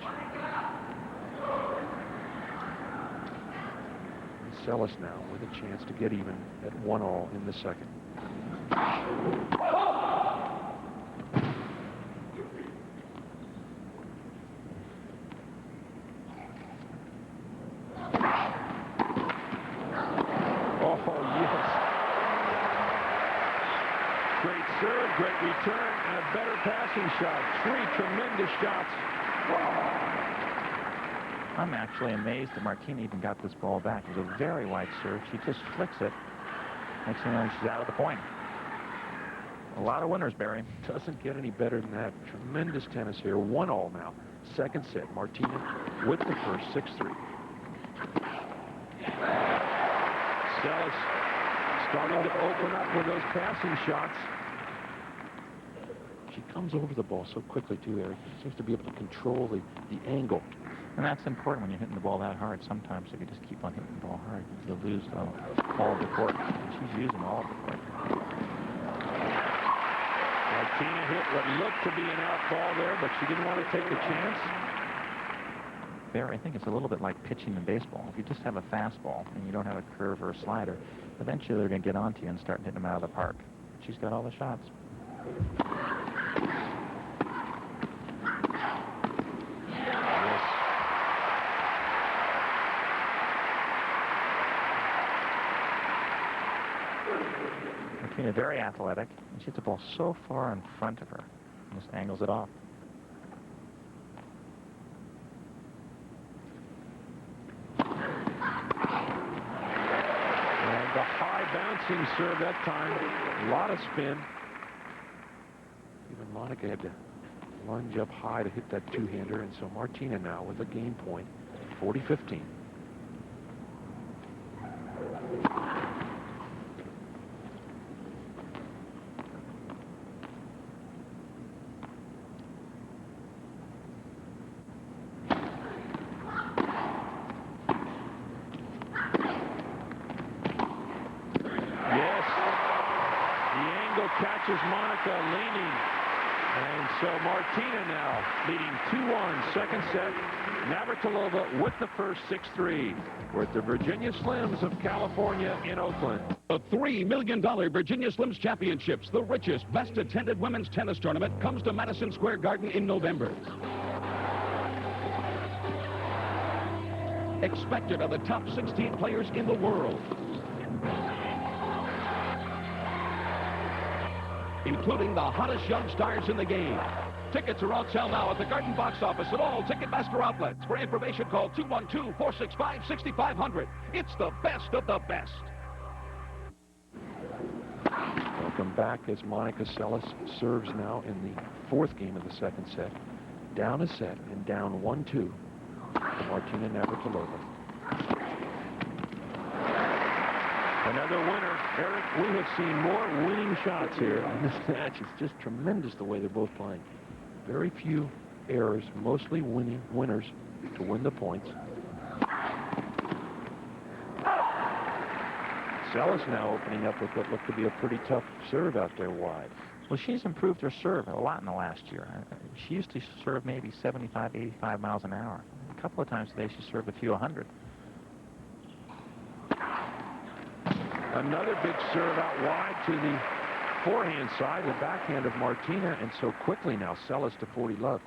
Seles now with a chance to get even at 1-all in the second. Great return and a better passing shot. Three tremendous shots. I'm actually amazed that Martina even got this ball back. It was a very wide serve. She just flicks it. Next thing you know, she's out of the point. A lot of winners, Barry. Doesn't get any better than that. Tremendous tennis here. 1-all now. Second set. Martina with the first, 6-3. Seles starting to open up with those passing shots. She comes over the ball so quickly, too, Eric. She seems to be able to control the angle. And that's important when you're hitting the ball that hard. Sometimes if you just keep on hitting the ball hard, you'll lose all of the court. And she's using all of the court. Martina hit what looked to be an out ball there, but she didn't want to take the chance. Barry, I think it's a little bit like pitching in baseball. If you just have a fastball and you don't have a curve or a slider, eventually they're going to get onto you and start hitting them out of the park. She's got all the shots. Martina very athletic, and she hits the ball so far in front of her and just angles it off. And the high bouncing serve that time, a lot of spin. Even Monica had to lunge up high to hit that two-hander, and so Martina now with a game point, 40-15. Catches Monica leaning. And so Martina now leading 2-1, second set. Navratilova with the first, 6-3. We're at the Virginia Slims of California in Oakland. The $3 million Virginia Slims Championships, the richest, best attended women's tennis tournament, comes to Madison Square Garden in November. Expected are the top 16 players in the world, including the hottest young stars in the game. Tickets are on sale now at the Garden box office at all Ticketmaster outlets. For information, call 212-465-6500. It's the best of the best. Welcome back as Monica Seles serves now in the fourth game of the second set. Down a set and down 1-2 to Martina Navratilova. Another winner. Eric, we have seen more winning shots here in this match. It's just tremendous the way they're both playing. Very few errors, mostly winners to win the points. Seles now opening up with what looked to be a pretty tough serve out there wide. Well, she's improved her serve a lot in the last year. She used to serve maybe 75, 85 miles an hour. A couple of times today she served a few 100. Another big serve out wide to the forehand side, the backhand of Martina, and so quickly now Seles to 40 love.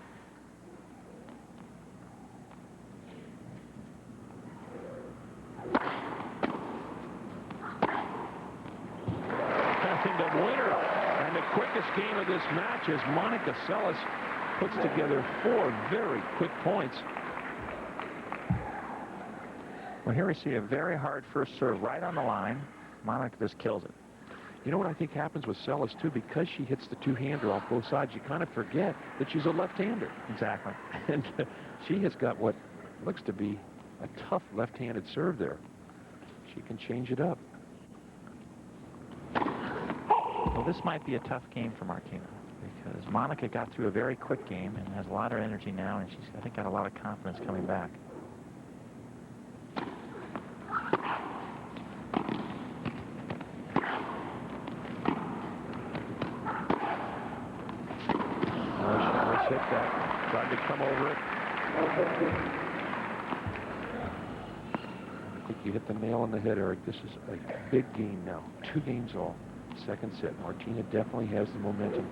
And the winner and the quickest game of this match as Monica Seles puts together 4 very quick points. Well, here we see a very hard first serve right on the line. Monica just kills it. You know what I think happens with Seles, too? Because she hits the two-hander off both sides, you kind of forget that she's a left-hander. Exactly. And she has got what looks to be a tough left-handed serve there. She can change it up. Well, this might be a tough game for Martina because Monica got through a very quick game and has a lot of energy now, and she's, I think, got a lot of confidence coming back. Hit that. Tried to come over it. I think you hit the nail on the head, Eric. This is a big game now. 2 games all. Second set. Martina definitely has the momentum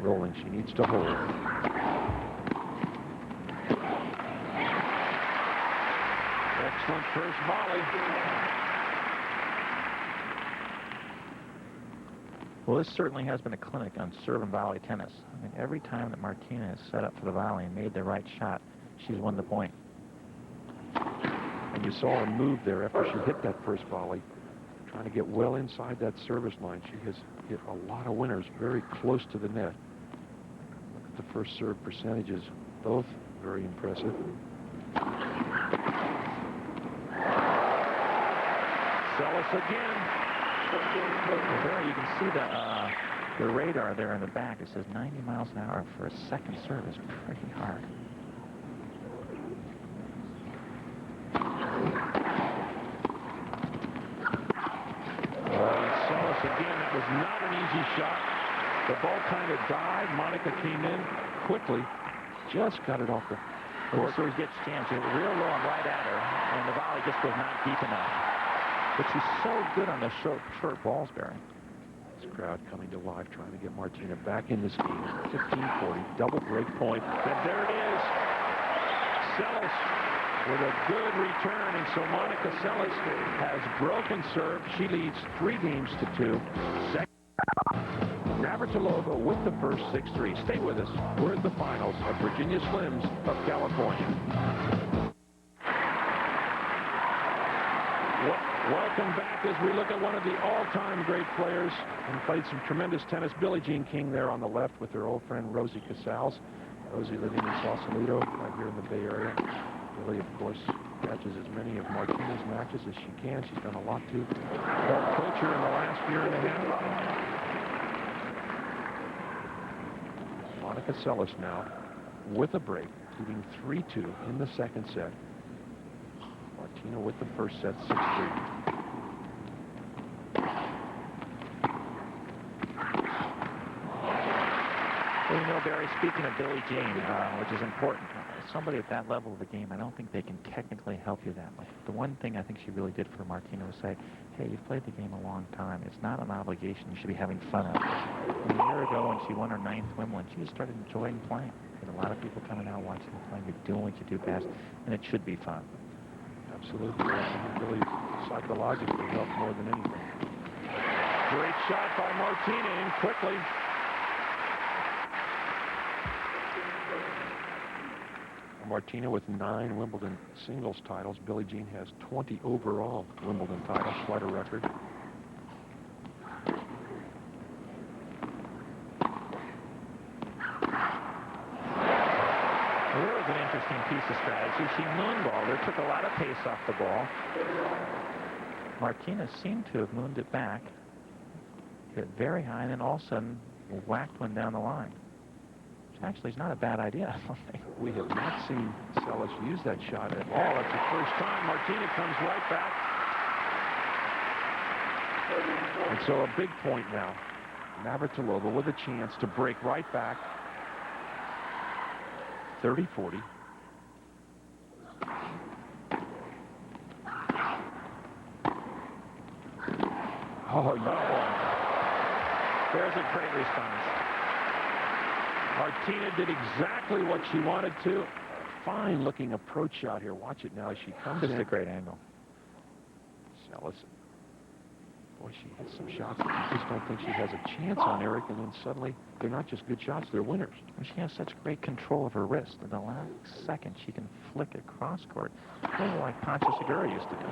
rolling. She needs to hold. Excellent first volley. Well, this certainly has been a clinic on serve and volley tennis. I mean, every time that Martina has set up for the volley and made the right shot, she's won the point. And you saw her move there after she hit that first volley, trying to get well inside that service line. She has hit a lot of winners very close to the net. Look at the first serve percentages, both very impressive. Seles again. There you can see the radar there in the back. It says 90 miles an hour for a second serve is pretty hard. Seles again. That was not an easy shot. The ball kind of died. Monica came in quickly. Just got it off the court. So he gets jammed. She was real low and right at her, and the volley just was not deep enough. But she's so good on the short balls, Barry. This crowd coming to life, trying to get Martina back in this game. 15-40, double break point. And there it is. Seles with a good return. And so Monica Seles has broken serve. She leads 3 games to 2. Second. Navratilova with the first 6-3. Stay with us. We're at the finals of Virginia Slims of California. Welcome back as we look at one of the all-time great players and played some tremendous tennis. Billie Jean King there on the left with her old friend Rosie Casals. Rosie living in Sausalito, right here in the Bay Area. Billie, of course, catches as many of Martina's matches as she can. She's done a lot to help coach her in the last year and a half. Monica Seles now with a break, leading 3-2 in the second set. Martina with the first set, 6-3. Well, you know, Barry, speaking of Billie Jean, which is important, somebody at that level of the game, I don't think they can technically help you that much. The one thing I think she really did for Martina was say, hey, you've played the game a long time. It's not an obligation. You should be having fun out there. And a year ago when she won her 9th Wimbledon, she just started enjoying playing. There were a lot of people coming out watching you play. You're doing what you do best, and it should be fun. Absolutely. Really psychologically helped more than anything. Great shot by Martina in quickly. Martina with 9 Wimbledon singles titles. Billie Jean has 20 overall Wimbledon titles, quite a record. There was an interesting piece of strategy. She moonballed her, took a lot of pace off the ball. Martina seemed to have mooned it back, hit very high, and then all of a sudden whacked one down the line. which actually is not a bad idea. We have not seen Seles use that shot at all. That's the first time. Martina comes right back. And so a big point now. Navratilova with a chance to break right back. 30-40. Oh, no. There's a great response. Martina did exactly what she wanted to. Fine looking approach shot here. Watch it now as she comes in. Just a great angle. Seles. Boy, she hits some shots that you just don't think she has a chance on, Eric, and then suddenly they're not just good shots, they're winners. And she has such great control of her wrist. In the last second, she can flick it cross-court. Kind of like Pancha Segura used to do.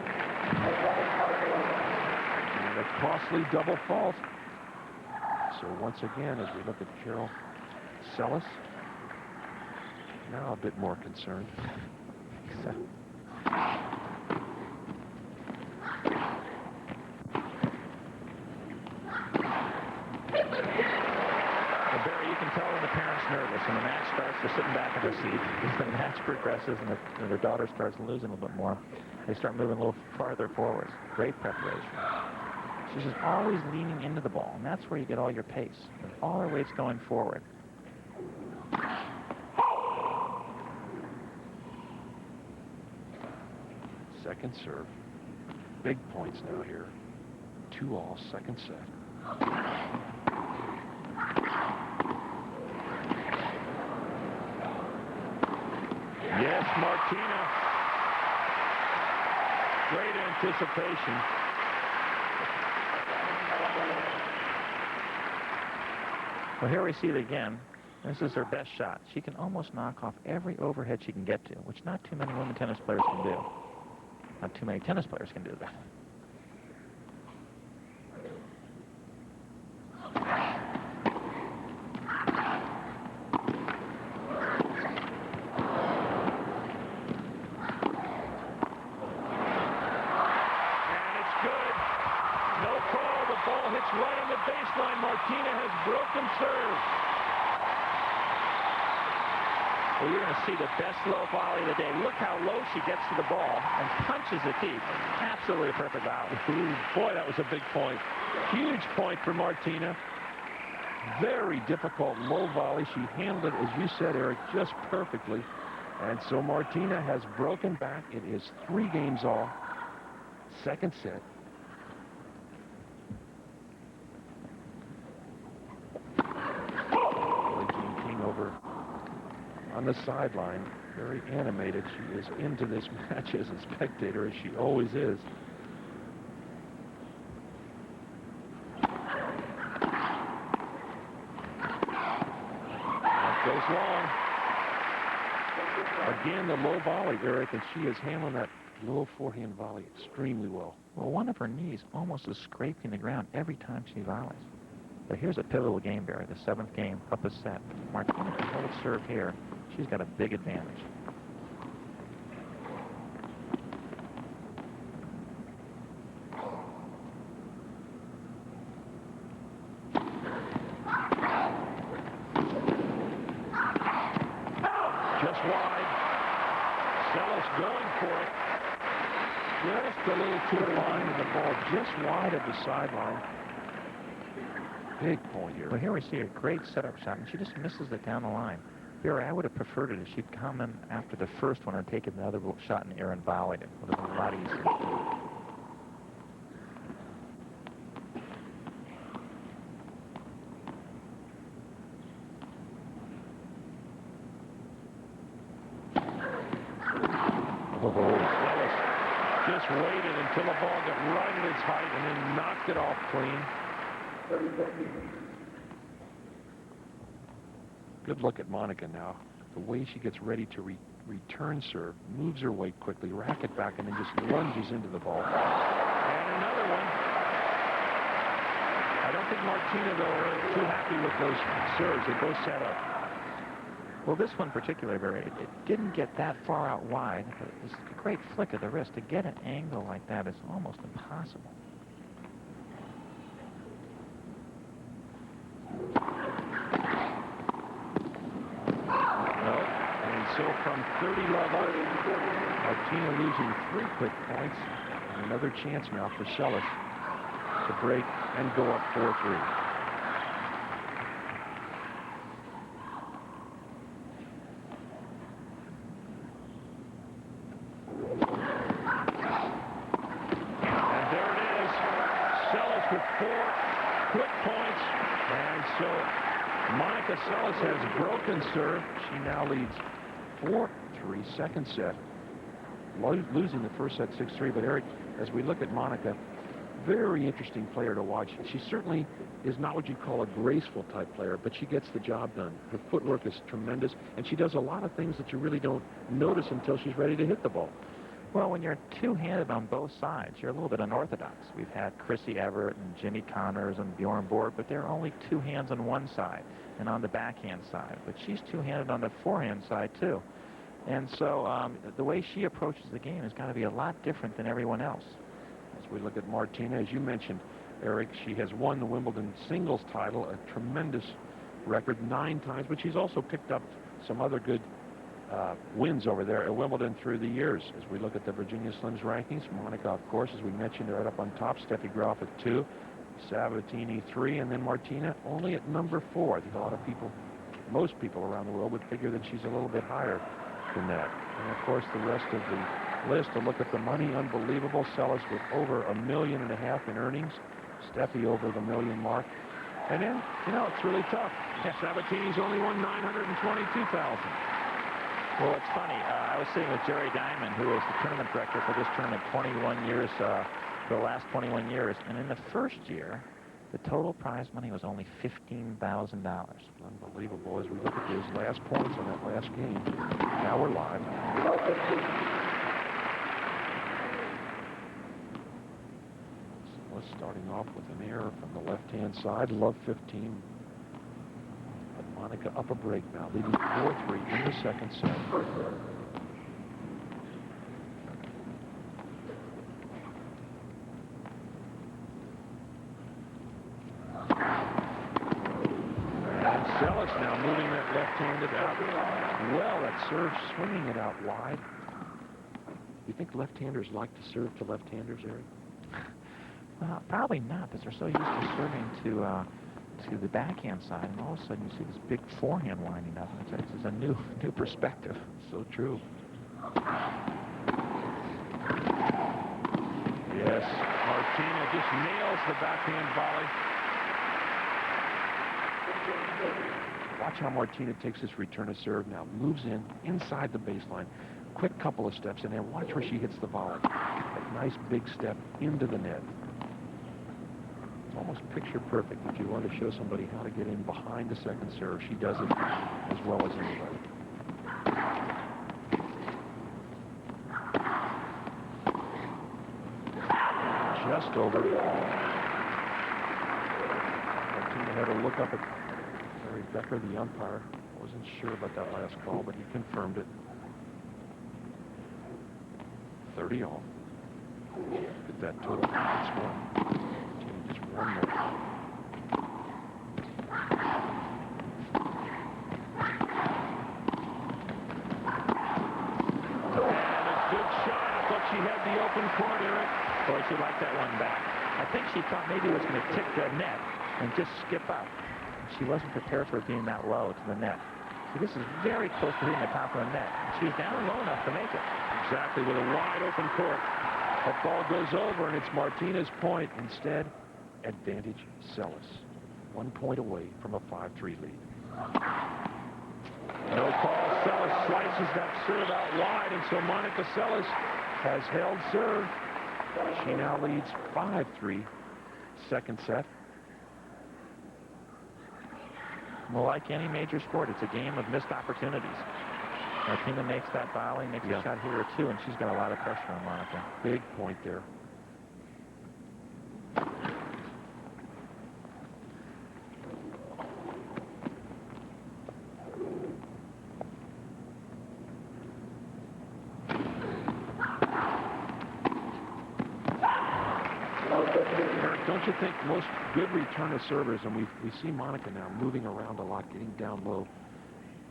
And a costly double fault. So once again, as we look at Carol Seles, now a bit more concerned. Barry, you can tell when the parents nervous. When the match starts, they're sitting back in their seat. As the match progresses and their daughter starts losing a little bit more, they start moving a little farther forwards. Great preparation. She's just always leaning into the ball, and that's where you get all your pace. All her weight's going forward. Second serve. Big points now here. 2-all, second set. Yes, Martina. Great anticipation. Well, here we see it again. This is her best shot. She can almost knock off every overhead she can get to, which not too many women tennis players can do. Not too many tennis players can do that. Right on the baseline, Martina has broken serve. Well, you're going to see the best low volley of the day. Look how low she gets to the ball and punches it deep. Absolutely a perfect volley. Boy, that was a big point. Huge point for Martina. Very difficult low volley. She handled it, as you said, Eric, just perfectly. And so Martina has broken back. It is 3 games all. Second set. On the sideline, very animated. She is into this match as a spectator, as she always is. That goes long. Again, the low volley, Eric, and she is handling that low forehand volley extremely well. Well, one of her knees almost is scraping the ground every time she volleys. But here's a pivotal game, Barry, the 7th game, up a set. Martina can hold serve here. She's got a big advantage. Just wide. Seles going for it. Just a little too fine to the ball, just wide of the sideline. Big point here. Well, here we see a great setup shot, and she just misses it down the line. Barry, I would have preferred it if she'd come in after the first one and taken the other shot in the air and volleyed it. It would have been a lot easier. Seles just waited until the ball got right at its height and then knocked it off clean. Good look at Monica now. The way she gets ready to return serve, moves her weight quickly, racket back, and then just lunges into the ball. And another one. I don't think Martina, though, is too happy with those serves. They both set up. Well, this one particularly, Barry, it didn't get that far out wide. It's a great flick of the wrist. To get an angle like that is almost impossible. so from 30 level, Martina losing 3 quick points. And another chance now for Seles to break and go up 4-3. And there it is. Seles with 4 quick points. And so Monica Seles has broken serve. She now leads 4-3, second set. Losing the first set 6-3. But Eric, as we look at Monica, very interesting player to watch. She certainly is not what you call a graceful type player, but she gets the job done. Her footwork is tremendous, and she does a lot of things that you really don't notice until she's ready to hit the ball. Well, when you're two-handed on both sides, you're a little bit unorthodox. We've had Chrissy Everett and Jimmy Connors and Bjorn Borg, but there are only 2 hands on one side and on the backhand side. But she's two-handed on the forehand side, too. And so the way she approaches the game has got to be a lot different than everyone else. As we look at Martina, as you mentioned, Eric, she has won the Wimbledon singles title, a tremendous record 9 times, but she's also picked up some other good wins over there at Wimbledon through the years. As we look at the Virginia Slims rankings, Monica, of course, as we mentioned, right up on top. Steffi Graf at 2, Sabatini 3, and then Martina only at number 4. I think a lot of people, most people around the world would figure that she's a little bit higher than that. And of course, the rest of the list, to look at the money, unbelievable. Seles with over $1.5 million in earnings. Steffi over the $1 million mark. And then, you know, it's really tough. Sabatini's only won $922,000. Well, it's funny. I was sitting with Jerry Diamond, who is the tournament director for this tournament 21 years, for the last 21 years. And in the first year, the total prize money was only $15,000. Unbelievable. As we look at those last points on that last game. Now we're live. Seles starting off with an error from the left-hand side. Love 15. But Monica up a break now, leading 4-3 in the second set. Seles now moving that left-handed out. Well, that serve, swinging it out wide. You think left-handers like to serve to left-handers, Eric? Well, probably not, because they're so used to serving to the backhand side, and all of a sudden you see this big forehand winding up. It's a new perspective. So true. Yes, Martina just nails the backhand volley. Watch how Martina takes this return of serve now. Moves in inside the baseline. Quick couple of steps, and then watch where she hits the volley. A nice big step into the net. It's almost picture perfect. If you want to show somebody how to get in behind the second serve, she does it as well as anybody. Just over. Martina had to look up at Larry Becker, the umpire. Wasn't sure about that last call, but he confirmed it. 30 all. Get that total. That's one. Just one more. And a good shot. I thought she had the open court, Eric. Boy, she liked that one back. I think she thought maybe it was going to tick the net and just skip up. She wasn't prepared for it being that low to the net. See, this is very close to hitting the top of the net. She was down low enough to make it. Exactly, with a wide open court. That ball goes over, and it's Martina's point. Instead, advantage Seles. 1 point away from a 5-3 lead. No call. Seles slices that serve out wide, and so Monica Seles has held serve. She now leads 5-3. Second set. Well, like any major sport, it's a game of missed opportunities. Martina makes that volley, makes a shot here or two, and she's got a lot of pressure on Monica. Big point there. Don't you think most good return of servers, and we see Monica now moving around a lot, getting down low,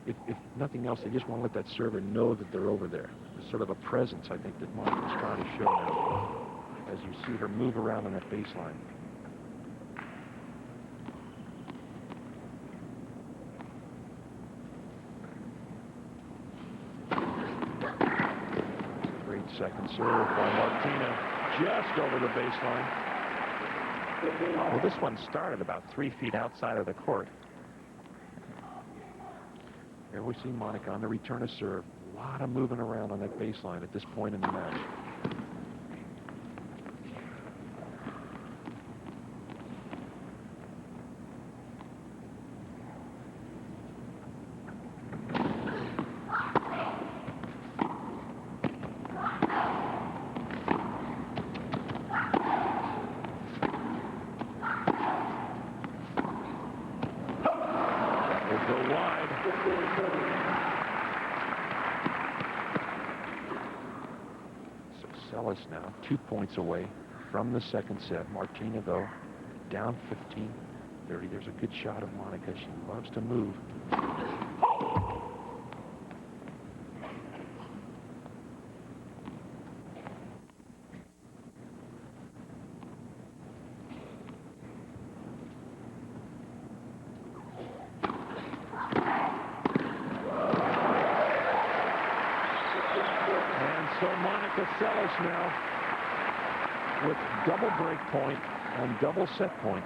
if nothing else, they just want to let that server know that they're over there. There's sort of a presence, I think, that Monica's trying to show now as you see her move around on that baseline. Great second serve by Martina, just over the baseline. Well, this one started about 3 feet outside of the court. Here we see Monica on the return of serve. A lot of moving around on that baseline at this point in the match. Seles now 2 points away from the second set. Martina, though, down 15-30. There's a good shot of Monica. She loves to move. Seles now with double break point and double set point.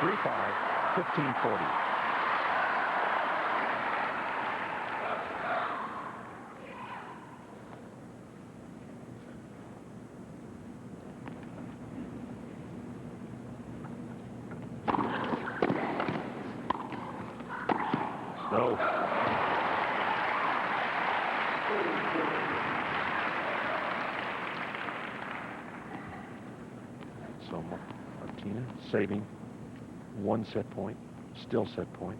3-5, 15-40. No. So Martina saving 1 set point, still set point.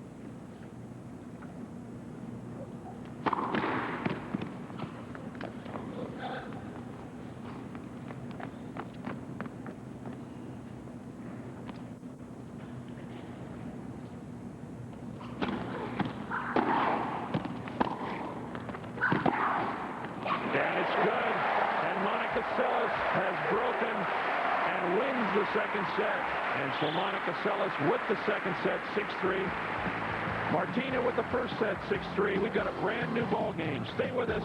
And so Monica Seles with the second set, 6-3. Martina with the first set, 6-3. We've got a brand new ball game. Stay with us.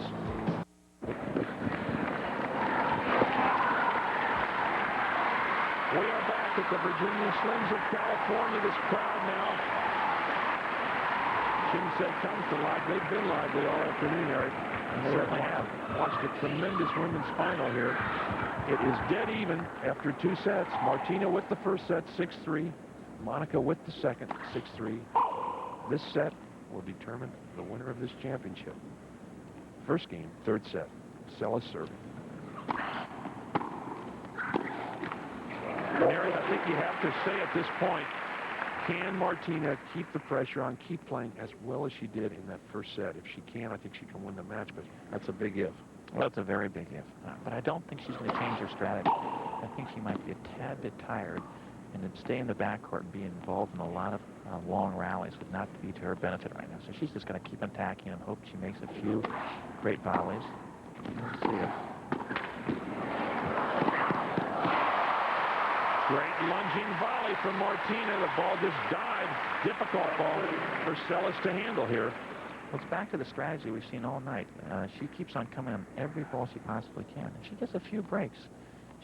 We are back at the Virginia Slims of California. This crowd now, shouldn't say comes to life. They've been lively all afternoon, Eric. And they certainly have watched a tremendous women's final here. It is dead even after 2 sets. Martina with the first set, 6-3. Monica with the second, 6-3. This set will determine the winner of this championship. First game, third set. Seles serving. And Eric, I think you have to say at this point, can Martina keep the pressure on, keep playing as well as she did in that first set? If she can, I think she can win the match, but that's a big if. Well, it's a very big if. But I don't think she's going to change her strategy. I think she might be a tad bit tired, and then stay in the backcourt and be involved in a lot of long rallies would not be to her benefit right now. So she's just going to keep attacking and hope she makes a few great volleys. Let's see it. Great lunging volley from Martina. The ball just died. Difficult ball for Seles to handle here. Well, it's back to the strategy we've seen all night. She keeps on coming on every ball she possibly can. If she gets a few breaks,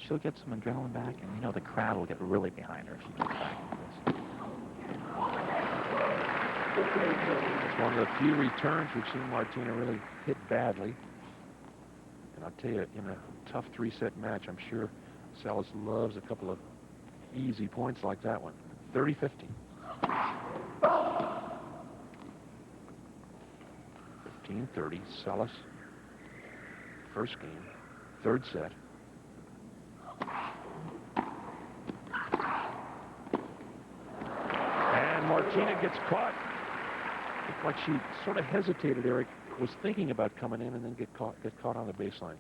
she'll get some adrenaline back, and you know the crowd will get really behind her if she gets back into this. It's one of the few returns we've seen Martina really hit badly. And I'll tell you, in a tough 3-set match, I'm sure Seles loves a couple of easy points like that one. 30-15. 15-30, Seles. First game, third set. And Martina gets caught. Looked like she sort of hesitated, Eric. Was thinking about coming in and then get caught on the baseline.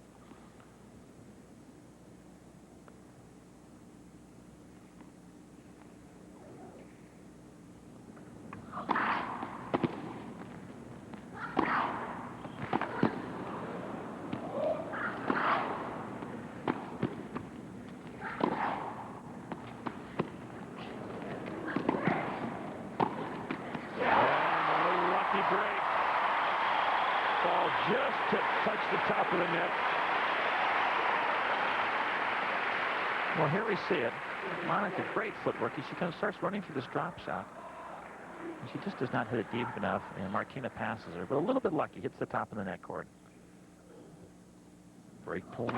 break. Ball just to touch the top of the net. Well, here we see it. Monica, great footwork. She kind of starts running for this drop shot. And she just does not hit it deep enough, and Martina passes her. But a little bit lucky, hits the top of the net cord. Break point.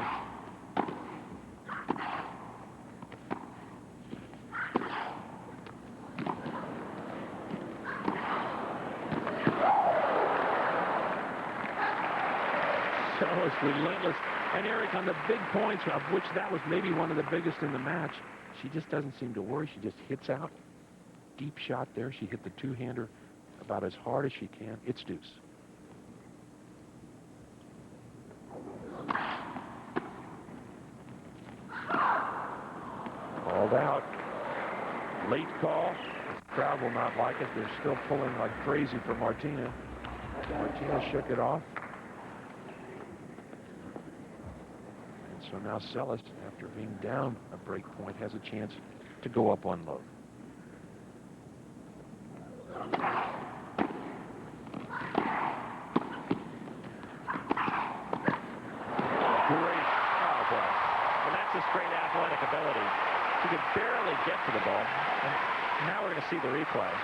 Seles relentless. And Eric, on the big points, of which that was maybe one of the biggest in the match, she just doesn't seem to worry. She just hits out. Deep shot there. She hit the two-hander about as hard as she can. It's deuce. Called out. Late call. The crowd will not like it. They're still pulling like crazy for Martina. Martina shook it off. So now Seles, after being down a break point, has a chance to go up one low. Great. Oh, boy. And that's just great athletic ability. She could barely get to the ball. And now we're going to see the replay.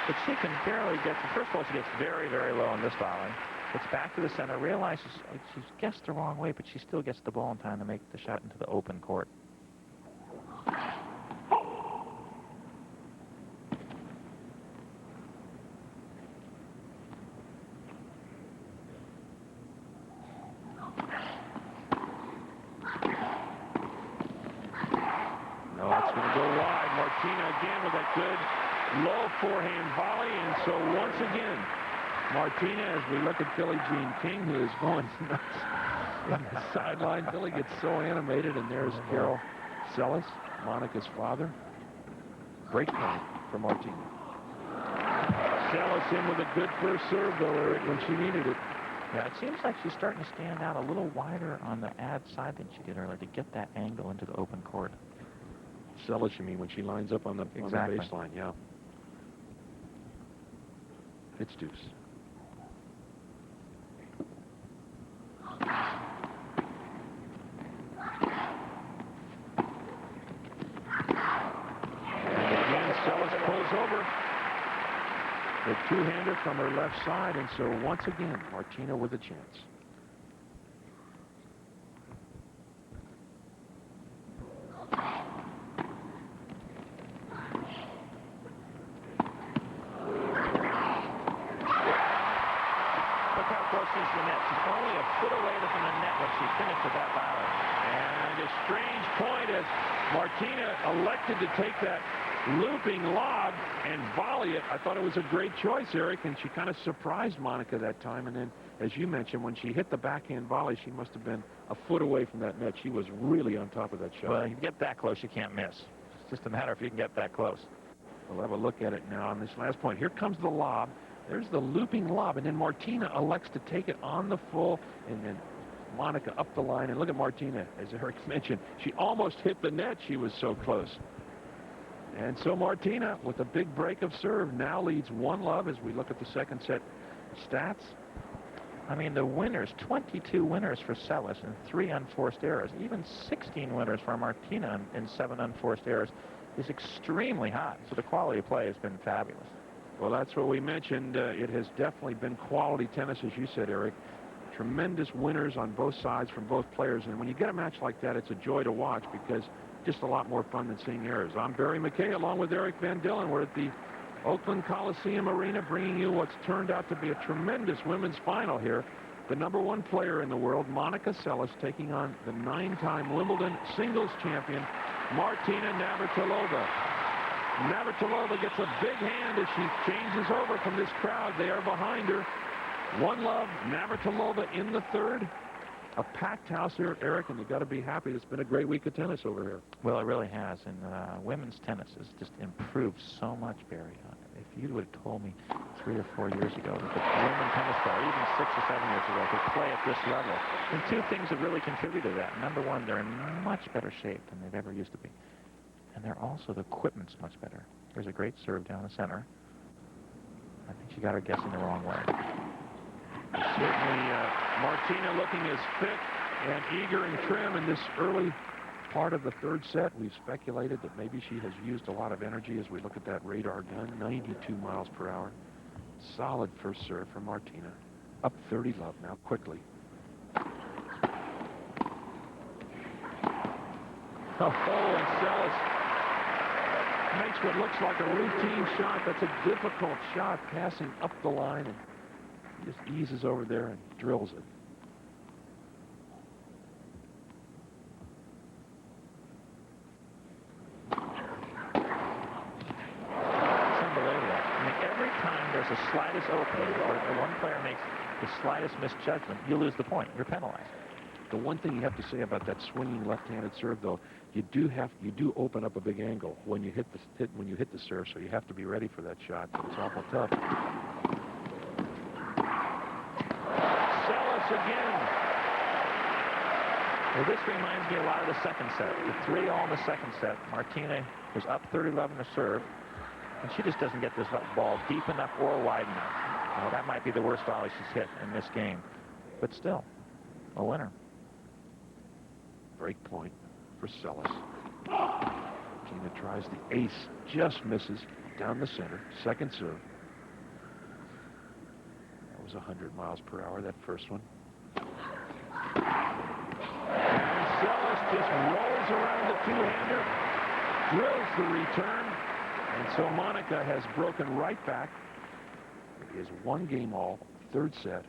But she can barely get to, first of all, she gets very, very low on this volley. Gets back to the center, realizes she's guessed the wrong way, but she still gets the ball in time to make the shot into the open court. No, it's going to go wide. Martina again with a good low forehand volley, and so once again, Martina, as we look at Billie Jean King, who is going nuts in the sideline. Billie gets so animated, and there's Carol Seles, Monica's father. Break point for Martina. Seles in with a good first serve, though, Eric, when she needed it. Yeah, it seems like she's starting to stand out a little wider on the ad side than she did earlier to get that angle into the open court. Seles, you mean, when she lines up on the baseline, yeah. It's deuce. Seles pulls over the two-hander from her left side, and so once again, Martina with a chance. Look how close she's to the net. She's only a foot away from the net when she finished with that volley. And a strange point as Martina elected to take that looping lob and volley it. I thought it was a great choice, Eric, and she kind of surprised Monica that time. And then, as you mentioned, when she hit the backhand volley, she must have been a foot away from that net. She was really on top of that shot. Well, you get that close, you can't miss. It's just a matter if you can get that close. We'll have a look at it now on this last point. Here comes the lob. There's the looping lob, and then Martina elects to take it on the full, and then Monica up the line. And look at Martina, as Eric mentioned. She almost hit the net. She was so close. And so Martina, with a big break of serve, now leads 1-love as we look at the second set stats. I mean, the winners, 22 winners for Seles and 3 unforced errors. Even 16 winners for Martina and 7 unforced errors is extremely high. So the quality of play has been fabulous. Well, that's what we mentioned. It has definitely been quality tennis, as you said, Eric. Tremendous winners on both sides from both players. And when you get a match like that, it's a joy to watch because just a lot more fun than seeing errors. I'm Barry McKay along with Eric Van Dillen. We're at the Oakland Coliseum Arena bringing you what's turned out to be a tremendous women's final here. The #1 player in the world, Monica Seles, taking on the 9-time Wimbledon singles champion, Martina Navratilova. Navratilova gets a big hand as she changes over from this crowd. They are behind her. 1-love, Navratilova in the third. A packed house here, Eric, and you've got to be happy. It's been a great week of tennis over here. Well, it really has, and women's tennis has just improved so much, Barry. If you would have told me 3 or 4 years ago that the women tennis player, even 6 or 7 years ago, could play at this level, and 2 things have really contributed to that. Number one, they're in much better shape than they've ever used to be. And they're also, the equipment's much better. There's a great serve down the center. I think she got her guessing the wrong way. Certainly, Martina looking as fit and eager and trim in this early part of the third set. We've speculated that maybe she has used a lot of energy as we look at that radar gun, 92 miles per hour. Solid first serve from Martina. Up 30 love now, quickly. Oh, and Seles makes what looks like a routine shot. That's a difficult shot, passing up the line, and just eases over there and drills it. There's the slightest opening, or one player makes the slightest misjudgment, you lose the point. You're penalized. The one thing you have to say about that swinging left-handed serve, though, you do open up a big angle when you hit the serve, so you have to be ready for that shot. But it's awful tough. Seles again. Well, this reminds me a lot of the second set. The 3-all in the second set. Martina was up 30-love in the serve. And she just doesn't get this ball deep enough or wide enough. Well, that might be the worst volley she's hit in this game. But still, a winner. Break point for Seles. Tina tries the ace, just misses down the center. Second serve. That was 100 miles per hour, that first one. And Seles just rolls around the two-hander, drills the return. And so Monica has broken right back. It is 1 game all, third set,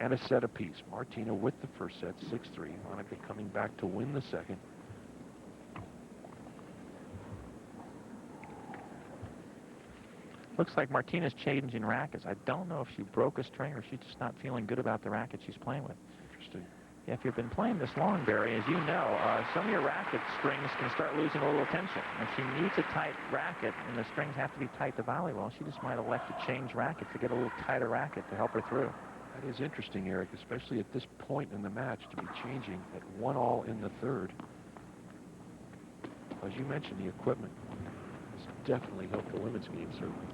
and a set apiece. Martina with the first set, 6-3. Monica coming back to win the second. Looks like Martina's changing rackets. I don't know if she broke a string or she's just not feeling good about the racket she's playing with. Interesting. If you've been playing this long, Barry, as you know, some of your racket strings can start losing a little tension. If she needs a tight racket and the strings have to be tight to volley well, she just might elect to change racket to get a little tighter racket to help her through. That is interesting, Eric, especially at this point in the match to be changing at 1-all in the third. As you mentioned, the equipment has definitely helped the women's game, certainly.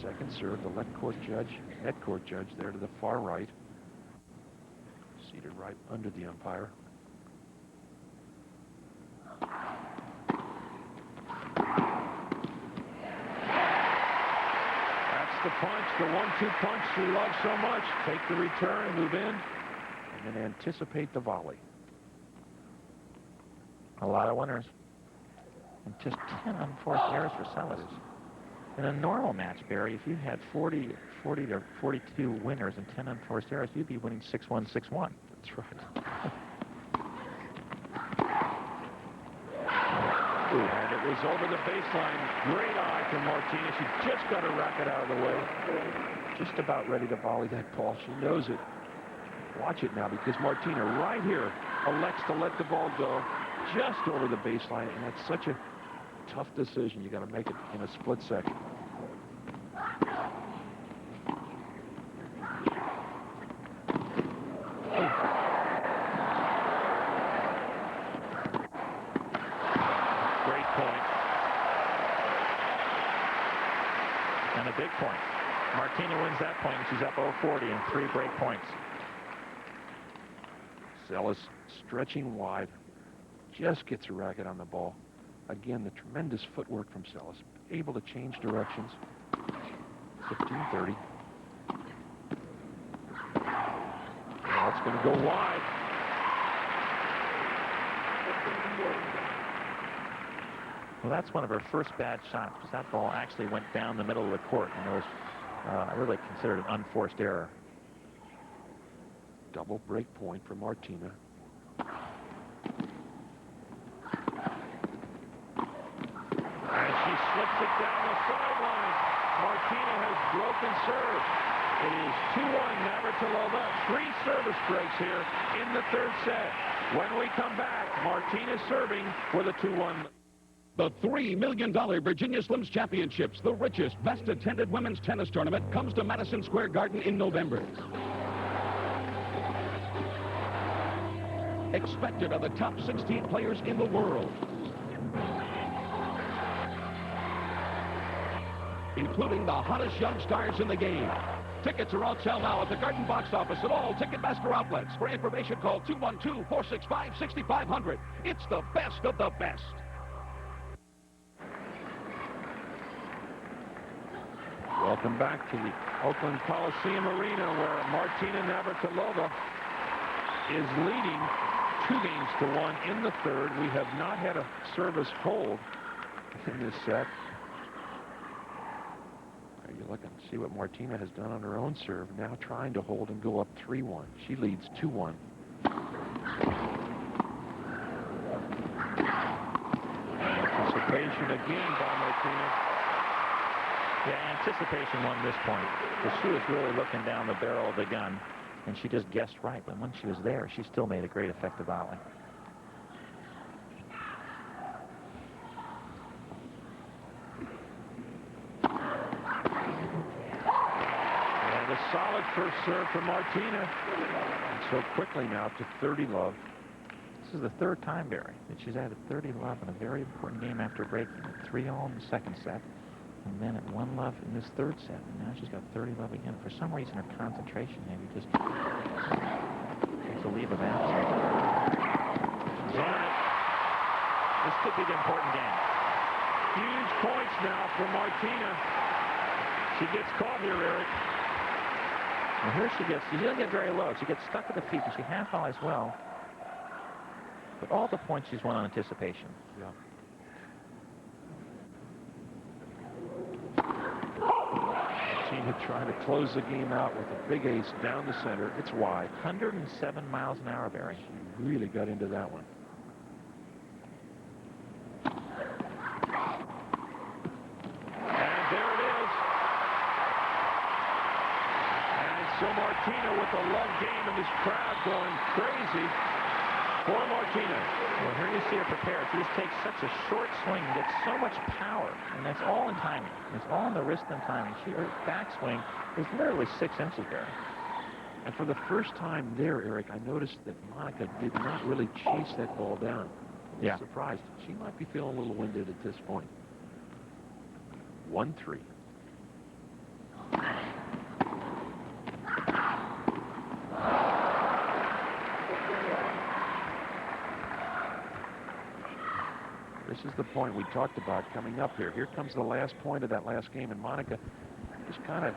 Second serve, the net court judge there to the far right. Seated right under the umpire. That's the punch, the 1-2 punch she loves so much. Take the return, move in, and then anticipate the volley. A lot of winners. And just 10 unforced errors for Seles. In a normal match, Barry, if you had 40 to 42 winners and 10 unforced errors, you'd be winning 6-1, 6-1. That's right. And it was over the baseline. Great eye from Martina. She just got her racket out of the way. Just about ready to volley that ball. She knows it. Watch it now, because Martina right here elects to let the ball go just over the baseline, and that's such a tough decision. You got to make it in a split second. Great point. And a big point. Martina wins that point, and she's up 0-40 and 3 break points. Seles stretching wide. Just gets her racket on the ball. Again, the tremendous footwork from Seles. Able to change directions. 15-30. Now it's going to go wide. Well, that's one of her first bad shots, because that ball actually went down the middle of the court, and it was really considered an unforced error. Double break point for Martina. And she slips it down the sideline. Martina has broken serve. It is 2-1 Navratilova. 3 service breaks here in the third set. When we come back, Martina serving for the 2-1. The $3 million Virginia Slims Championships, the richest, best-attended women's tennis tournament, comes to Madison Square Garden in November. Expected are the top 16 players in the world. including the hottest young stars in the game. Tickets are on sale now at the Garden Box Office at all Ticketmaster outlets. For information, call 212-465-6500. It's the best of the best. Welcome back to the Oakland Coliseum Arena, where Martina Navratilova is leading 2-1 in the third. We have not had a service hold in this set. Are you looking to see what Martina has done on her own serve? Now trying to hold and go up 3-1. She leads 2-1. Anticipation again by Martina. Yeah, anticipation won this point, because she was really looking down the barrel of the gun, and she just guessed right. But when she was there, she still made a great effective volley. And a solid first serve for Martina. And so quickly now to 30-love. This is the third time, Barry, that she's added 30-love in a very important game after breaking it. 3-all in the second set, and then at 1-love in this third set. And now she's got 30-love again. For some reason, her concentration maybe just takes a leave of absence. She's on it. This could be the important game. Huge points now for Martina. She gets caught here, Eric. And here she doesn't get very low. She gets stuck at the feet, and she half volleys well. But all the points she's won on anticipation. Yeah. Martina trying to close the game out with a big ace down the center. It's wide. 107 miles an hour, Barry. She really got into that one. And there it is. And so Martina with the love game and this crowd going crazy for Martina. Well, here you see her prepared. She just takes such a short swing and gets so much power, and that's all in timing. It's all in the wrist and timing. Her backswing is literally 6 inches there. And for the first time there, Eric, I noticed that Monica did not really chase that ball down. I was surprised. She might be feeling a little winded at this point. 1-3. This is the point we talked about coming up here. Here comes the last point of that last game, and Monica just kind of,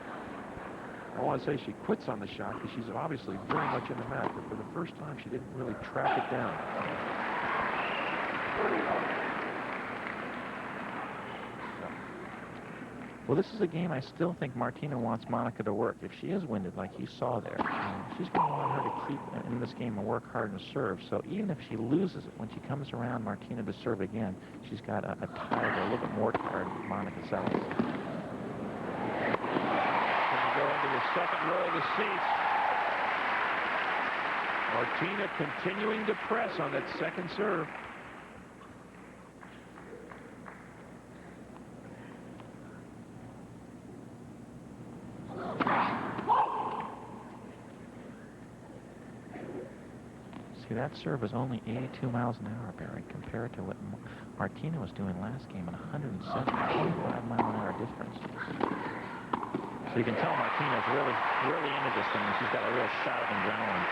I don't want to say she quits on the shot, because she's obviously very much in the match, but for the first time she didn't really track it down. Well, this is a game I still think Martina wants Monica to work. If she is winded, like you saw there, she's going to want her to keep in this game and work hard and serve. So even if she loses it, when she comes around Martina to serve again, she's got a tired, a little bit more tired Monica Seles. Going to go into the second row of the seats. Martina continuing to press on that second serve. That serve is only 82 miles an hour, Barry, compared to what Martina was doing last game at 107, 25 mile an hour difference. So you can tell Martina's really into this thing. She's got a real shot of adrenaline.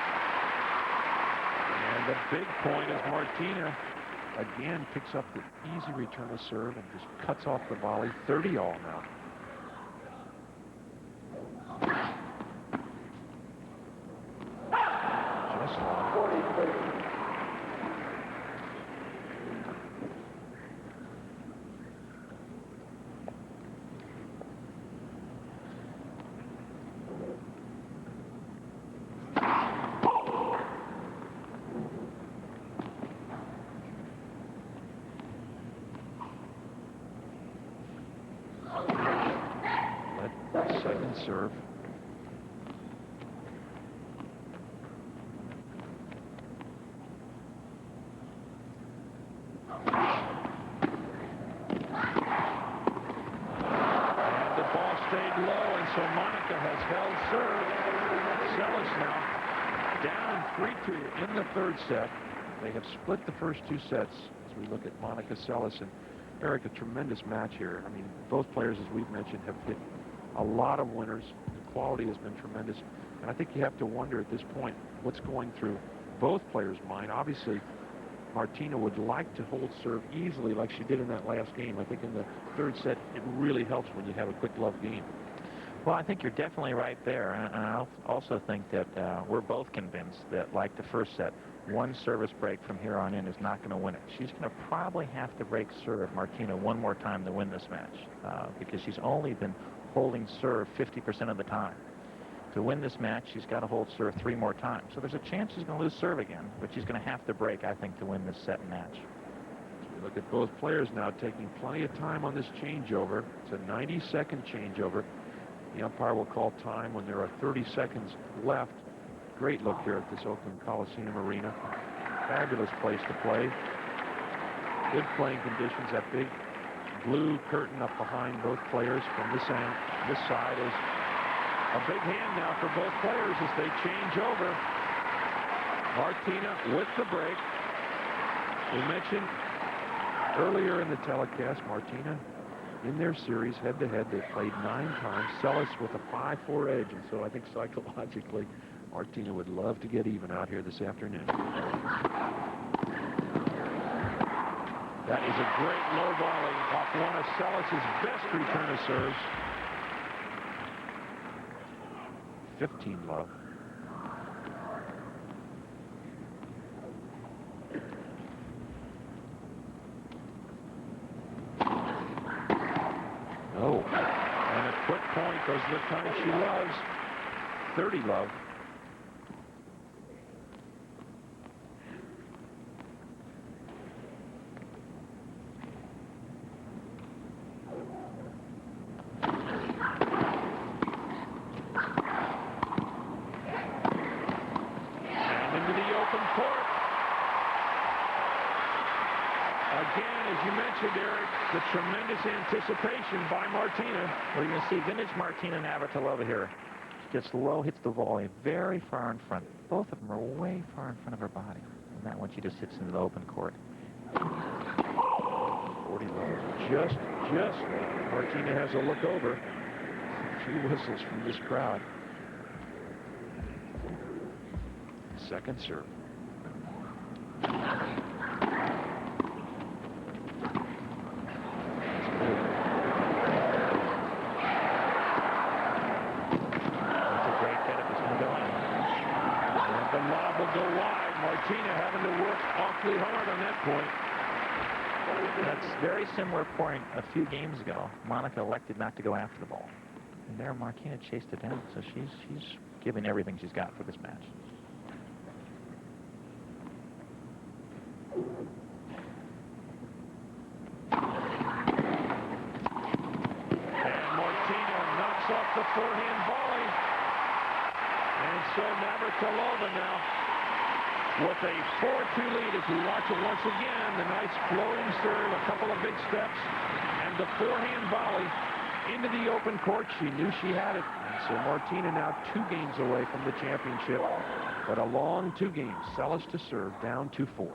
And the big point is Martina again picks up the easy return of serve and just cuts off the volley. 30-all now. Second serve. Stayed low, and so Monica has held serve. Seles now down 3-2 in the third set. They have split the first two sets as we look at Monica Seles. And Eric, a tremendous match here. I mean, both players, as we've mentioned, have hit a lot of winners. The quality has been tremendous. And I think you have to wonder at this point what's going through both players' mind. Obviously, Martina would like to hold serve easily like she did in that last game. I think in the third set, it really helps when you have a quick love game. Well, I think you're definitely right there. And I also think that we're both convinced that, like the first set, one service break from here on in is not going to win it. She's going to probably have to break serve Martina one more time to win this match because she's only been holding serve 50% of the time. To win this match, she's got to hold serve 3 more times. So there's a chance she's going to lose serve again, but she's going to have to break, I think, to win this set and match. We look at both players now taking plenty of time on this changeover. It's a 90-second changeover. The umpire will call time when there are 30 seconds left. Great look here at this Oakland Coliseum Arena. Fabulous place to play. Good playing conditions. That big blue curtain up behind both players from this end. This side is a big hand now for both players as they change over. Martina with the break. We mentioned earlier in the telecast, Martina in their series head-to-head, they played 9 times. Seles with a 5-4 edge, and so I think psychologically, Martina would love to get even out here this afternoon. That is a great low volley off one of Seles' best return of serves. 15 love. Oh, and a quick point goes the kind she loves. 30 love. The tremendous anticipation by Martina. Well, you're going to see vintage Martina Navratilova here. She gets low, hits the volley very far in front. Both of them are way far in front of her body. And that one, she just hits into the open court. 40 love. Just. Martina has a look over. A few whistles from this crowd. Second serve. Martina having to work awfully hard on that point. That's very similar point a few games ago. Monica elected not to go after the ball. And there Martina chased it down, so she's giving everything she's got for this match. And Martina knocks off the forehand volley. And so Navratilova now with a 4-2 lead as we watch it once again. The nice floating serve, a couple of big steps, and the forehand volley into the open court. She knew she had it. And so Martina now 2 games away from the championship, but a long 2 games. Seles to serve, down 2-4.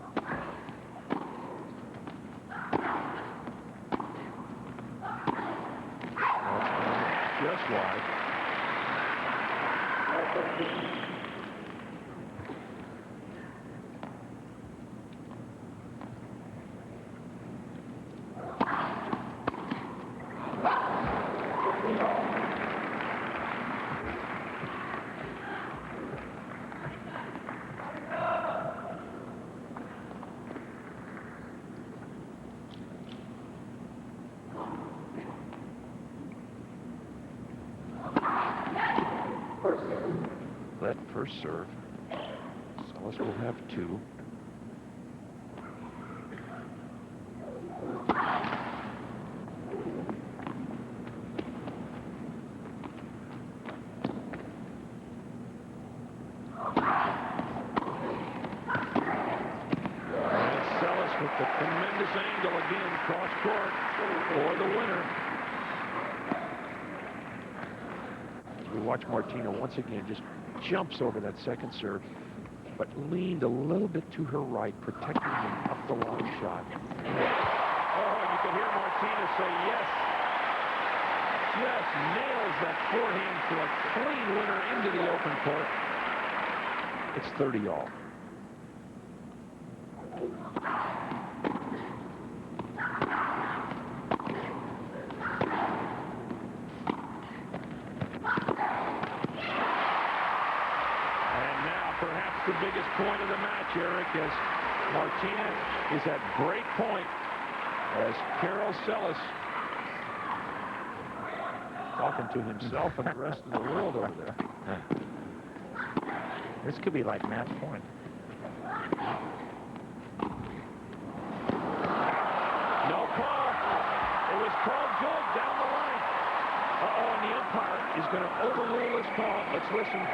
Just wide. That first serve. Seles will have 2. Seles with the tremendous angle again, cross court for the winner. We watch Martina once again just jumps over that second serve, but leaned a little bit to her right, protecting him up the long shot. Oh, you can hear Martina say yes. Just nails that forehand for a clean winner into the open court. It's 30 all. The biggest point of the match, Eric, as Martina is at break point as Carol Seles talking to himself and the rest of the world over there. This could be like match point. No call. It was called good down the line. And the umpire is going to overrule this call. Let's listen.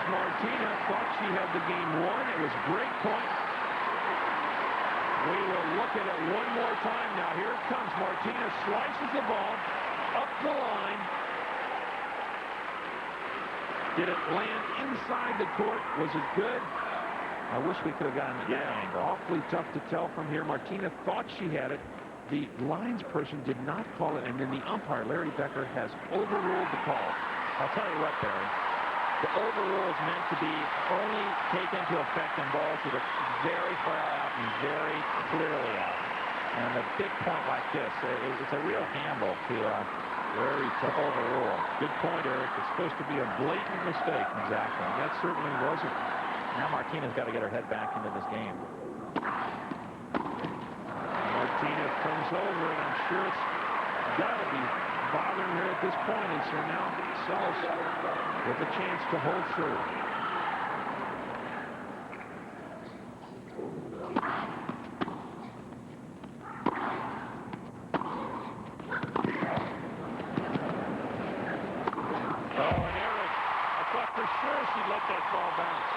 Martina thought she had the game won. It was break point. We will look at it one more time now. Here it comes. Martina slices the ball up the line. Did it land inside the court? Was it good? I wish we could have gotten it. Yeah, awfully tough to tell from here. Martina thought she had it. The lines person did not call it, and then the umpire, Larry Becker, has overruled the call. I'll tell you what, Barry. The overrule is meant to be only taken into effect in balls that are very far out and very clearly out. And a big point like this, it's a real handle to overrule. Good point, Eric. It's supposed to be a blatant mistake. Exactly. That certainly wasn't. Now Martina's got to get her head back into this game. Martina comes over, and I'm sure it's got to be bothering her at this point, and so now Seles with a chance to hold serve. Oh, and Eric, I thought for sure she'd let that ball bounce.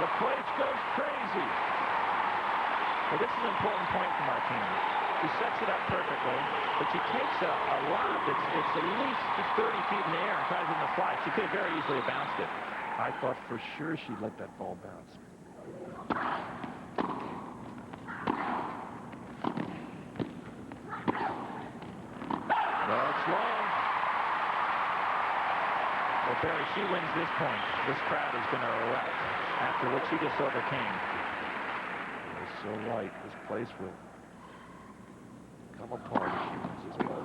The place goes crazy. Well, this is an important point for Martina. She sets it up perfectly, but she takes a lob that's at least 30 feet in the air and tries it in the slide. She could have very easily bounced it. I thought for sure she'd let that ball bounce. That's long. Well, Barry, she wins this point. This crowd is going to erupt after what she just overcame. You're so right. This place will come apart if she wins this ball.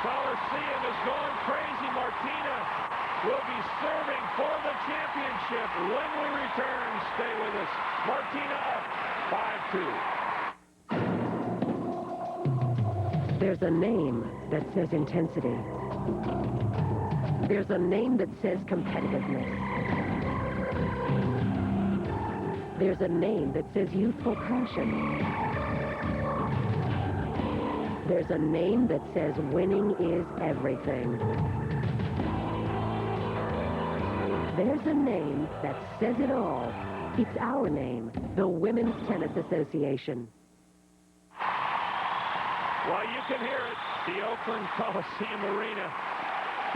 Coliseum is going crazy. Martina will be serving for the championship when we return. Stay with us. Martina up 5-2. There's a name that says intensity. There's a name that says competitiveness. There's a name that says youthful passion. There's a name that says winning is everything. There's a name that says it all. It's our name, the Women's Tennis Association. Well, you can hear it. The Oakland Coliseum Arena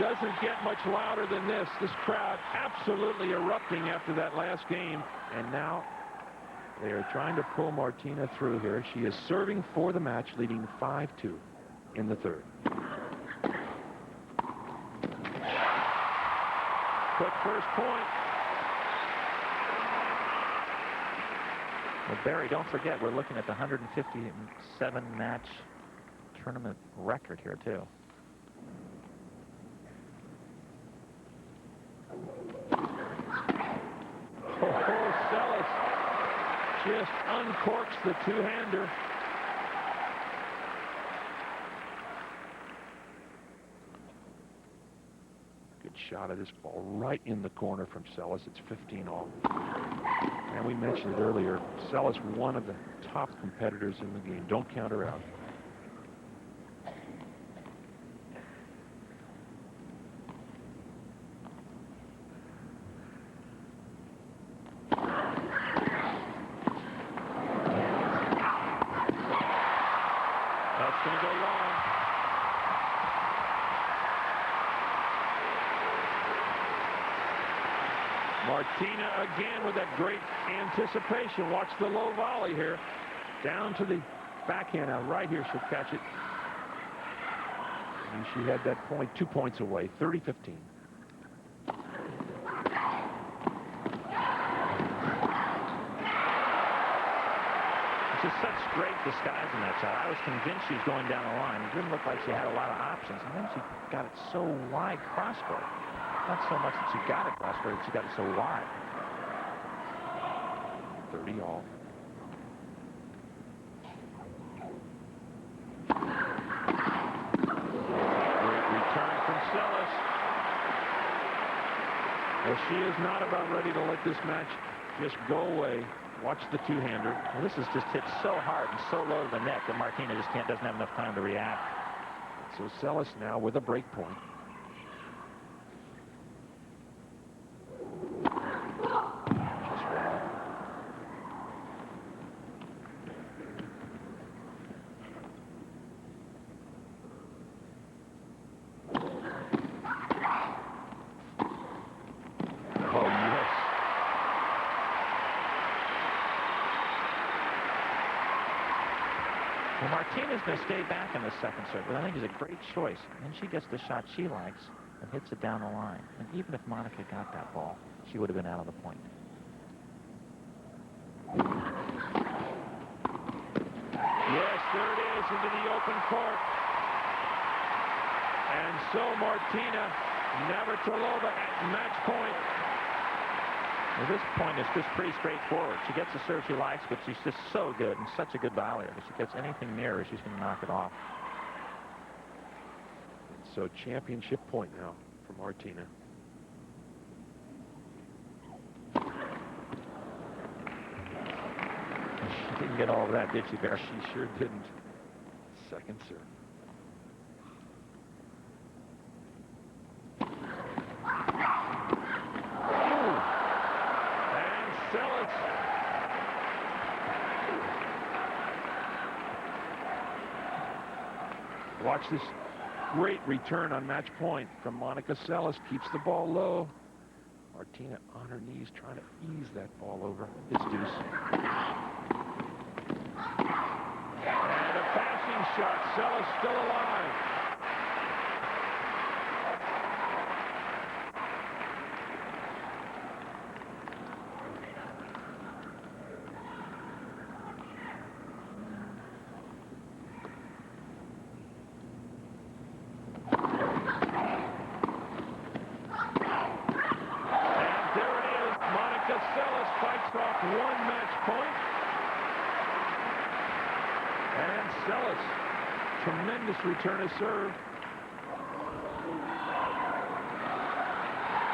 doesn't get much louder than this. This crowd absolutely erupting after that last game. And now they are trying to pull Martina through here. She is serving for the match, leading 5-2 in the third. Quick first point. Well, Barry, don't forget, we're looking at the 157-match tournament record here, too. Oh, Seles just uncorks the two-hander. shot of this ball right in the corner from Seles. It's 15 all. And we mentioned it earlier, Seles, one of the top competitors in the game. Don't count her out. That's going to go long. Martina again with that great anticipation. Watch the low volley here. Down to the backhand. Now right here she'll catch it. And she had that point 2 points away. 30-15. Just such great disguise in that shot. I was convinced she was going down the line. It didn't look like she had a lot of options. And then she got it so wide crosscourt. Not so much that she got it crosscourt, she got it so wide. 30 all. Great return from Seles. Well, she is not about ready to let this match just go away. Watch the two-hander. Well, this is just hit so hard and so low to the net that Martina just doesn't have enough time to react. So Seles now with a break point. Martina's going to stay back in the second serve, but I think it's a great choice. And she gets the shot she likes and hits it down the line. And even if Monica got that ball, she would have been out of the point. Yes, there it is, into the open court. And so Martina Navratilova at match point. Well, this point is just pretty straightforward. She gets the serve she likes, but she's just so good and such a good volleyer. If she gets anything near her, she's going to knock it off. So championship point now for Martina. She didn't get all of that, did she, Bear? She sure didn't. Second serve. Watch this great return on match point from Monica Seles. Keeps the ball low. Martina on her knees trying to ease that ball over. It's deuce. And a passing shot. Seles still alive. Tremendous return of serve.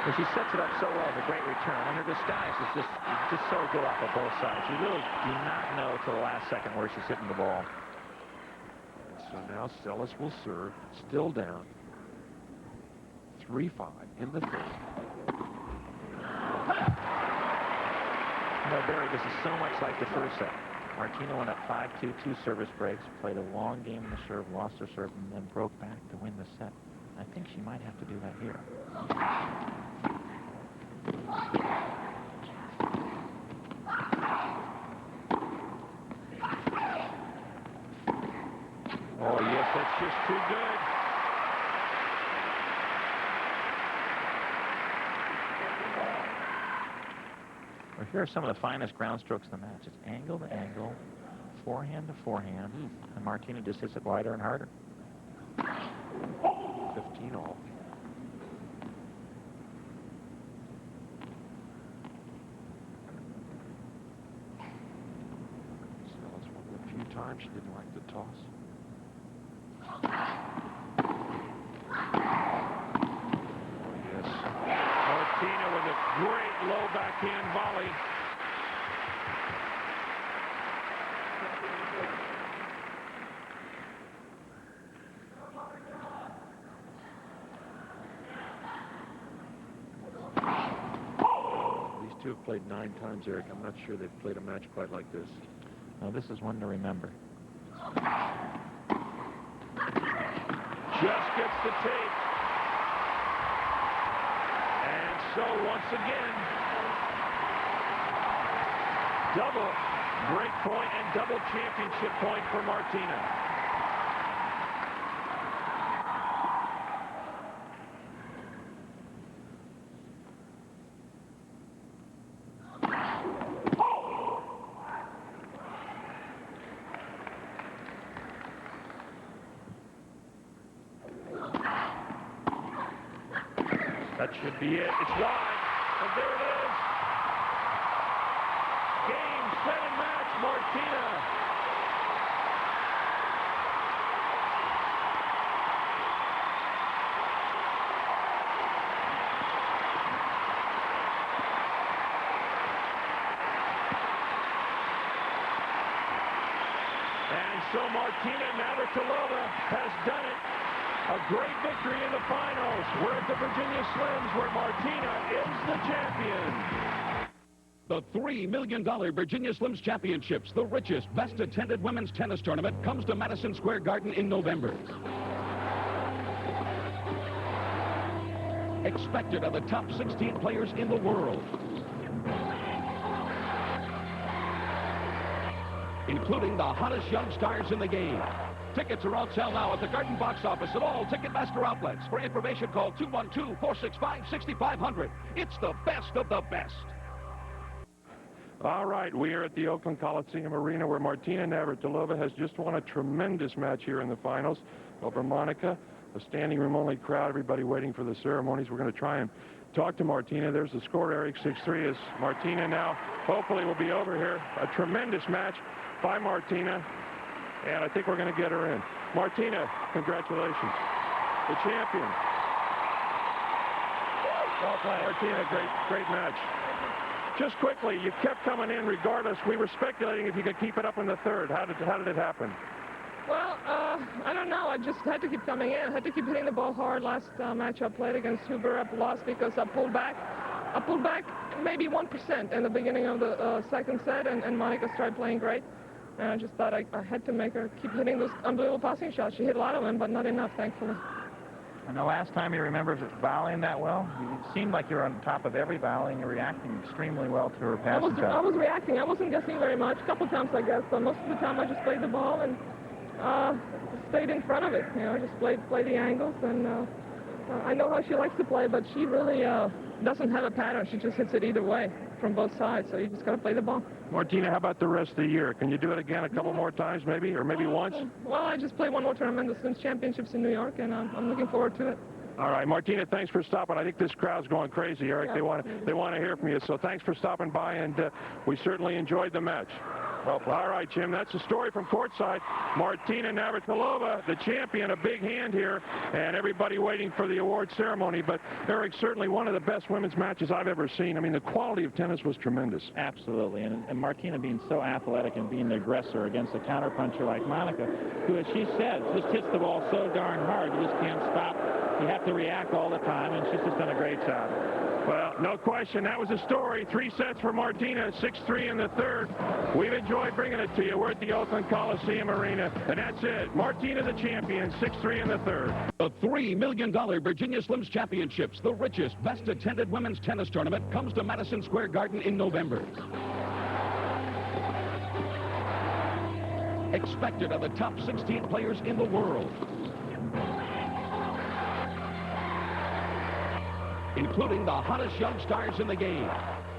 Well, she sets it up so well, the great return. And her disguise is just so good off of both sides. You really do not know till the last second where she's hitting the ball. So now Seles will serve, still down. 3-5 in the third. No, Barry, this is so much like the first set. Martina went up 5-2, 2 service breaks, played a long game in the serve, lost her serve, and then broke back to win the set. I think she might have to do that here. Oh, yes, that's just too good. Well, here are some of the finest ground strokes in the match. It's angle to angle, forehand to forehand, and Martina just hits it wider and harder. 15 all. Seles won a few times. She didn't like the toss. Oh, yes. great low backhand volley. These two have played 9 times, Eric. I'm not sure they've played a match quite like this. Now, this is one to remember. Just gets the tape. And so once again, double break point and double championship point for Martina. That should be it. It's wide. And there it is. Game, set, and match. Martina. And so Martina Navratilova has done it. A great victory in the finals. We're at the Virginia Slims, where Martina is the champion. The $3 million Virginia Slims Championships, the richest, best-attended women's tennis tournament, comes to Madison Square Garden in November. Expected are the top 16 players in the world, including the hottest young stars in the game. Tickets are on sale now at the Garden box office at all Ticketmaster outlets. For information, call 212-465-6500. It's the best of the best. All right, we are at the Oakland Coliseum Arena, where Martina Navratilova has just won a tremendous match here in the finals over Monica. A standing room only crowd, everybody waiting for the ceremonies. We're going to try and talk to Martina. There's the score, Eric, 6-3, as Martina now hopefully will be over here. A tremendous match by Martina. And I think we're going to get her in. Martina, congratulations. The champion. Well played. Martina, great match. Just quickly, you kept coming in regardless. We were speculating if you could keep it up in the third. How did it happen? Well, I don't know. I just had to keep coming in. I had to keep hitting the ball hard. Last match I played against Huber, I lost because I pulled back. I pulled back maybe 1% in the beginning of the second set, and Monica started playing great. And I just thought I had to make her keep hitting those unbelievable passing shots. She hit a lot of them, but not enough, thankfully. And the last time you remember volleying that well, it seemed like you were on top of every volley, and you're reacting extremely well to her passing shots. I was reacting. I wasn't guessing very much. A couple times I guessed, but most of the time I just played the ball and stayed in front of it. You know, just played the angles, and I know how she likes to play, but she really doesn't have a pattern. She just hits it either way from both sides, so you just got to play the ball. Martina, how about the rest of the year? Can you do it again a couple more times, maybe, or maybe once? Well, I just played one more tournament, the Slims Championships in New York, and I'm looking forward to it. All right, Martina, thanks for stopping. I think this crowd's going crazy, Eric. Yeah. They want to hear from you, so thanks for stopping by, and we certainly enjoyed the match. Well, all right, Jim, that's the story from courtside. Martina Navratilova, the champion, a big hand here, and everybody waiting for the award ceremony. But, Eric, certainly one of the best women's matches I've ever seen. I mean, the quality of tennis was tremendous. Absolutely, and Martina being so athletic and being the aggressor against a counterpuncher like Monica, who, as she said, just hits the ball so darn hard, you just can't stop. You have to react all the time, and she's just done a great job. Well, no question. That was the story. 3 sets for Martina, 6-3 in the third. We've enjoyed bringing it to you. We're at the Oakland Coliseum Arena, and that's it. Martina, the champion, 6-3 in the third. The $3 million Virginia Slims Championships, the richest, best-attended women's tennis tournament, comes to Madison Square Garden in November. Expected are the top 16 players in the world, including the hottest young stars in the game.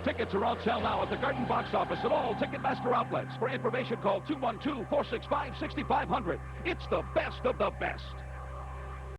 Tickets are on sale now at the Garden box office at all Ticketmaster outlets. For information, call 212-465-6500. It's the best of the best.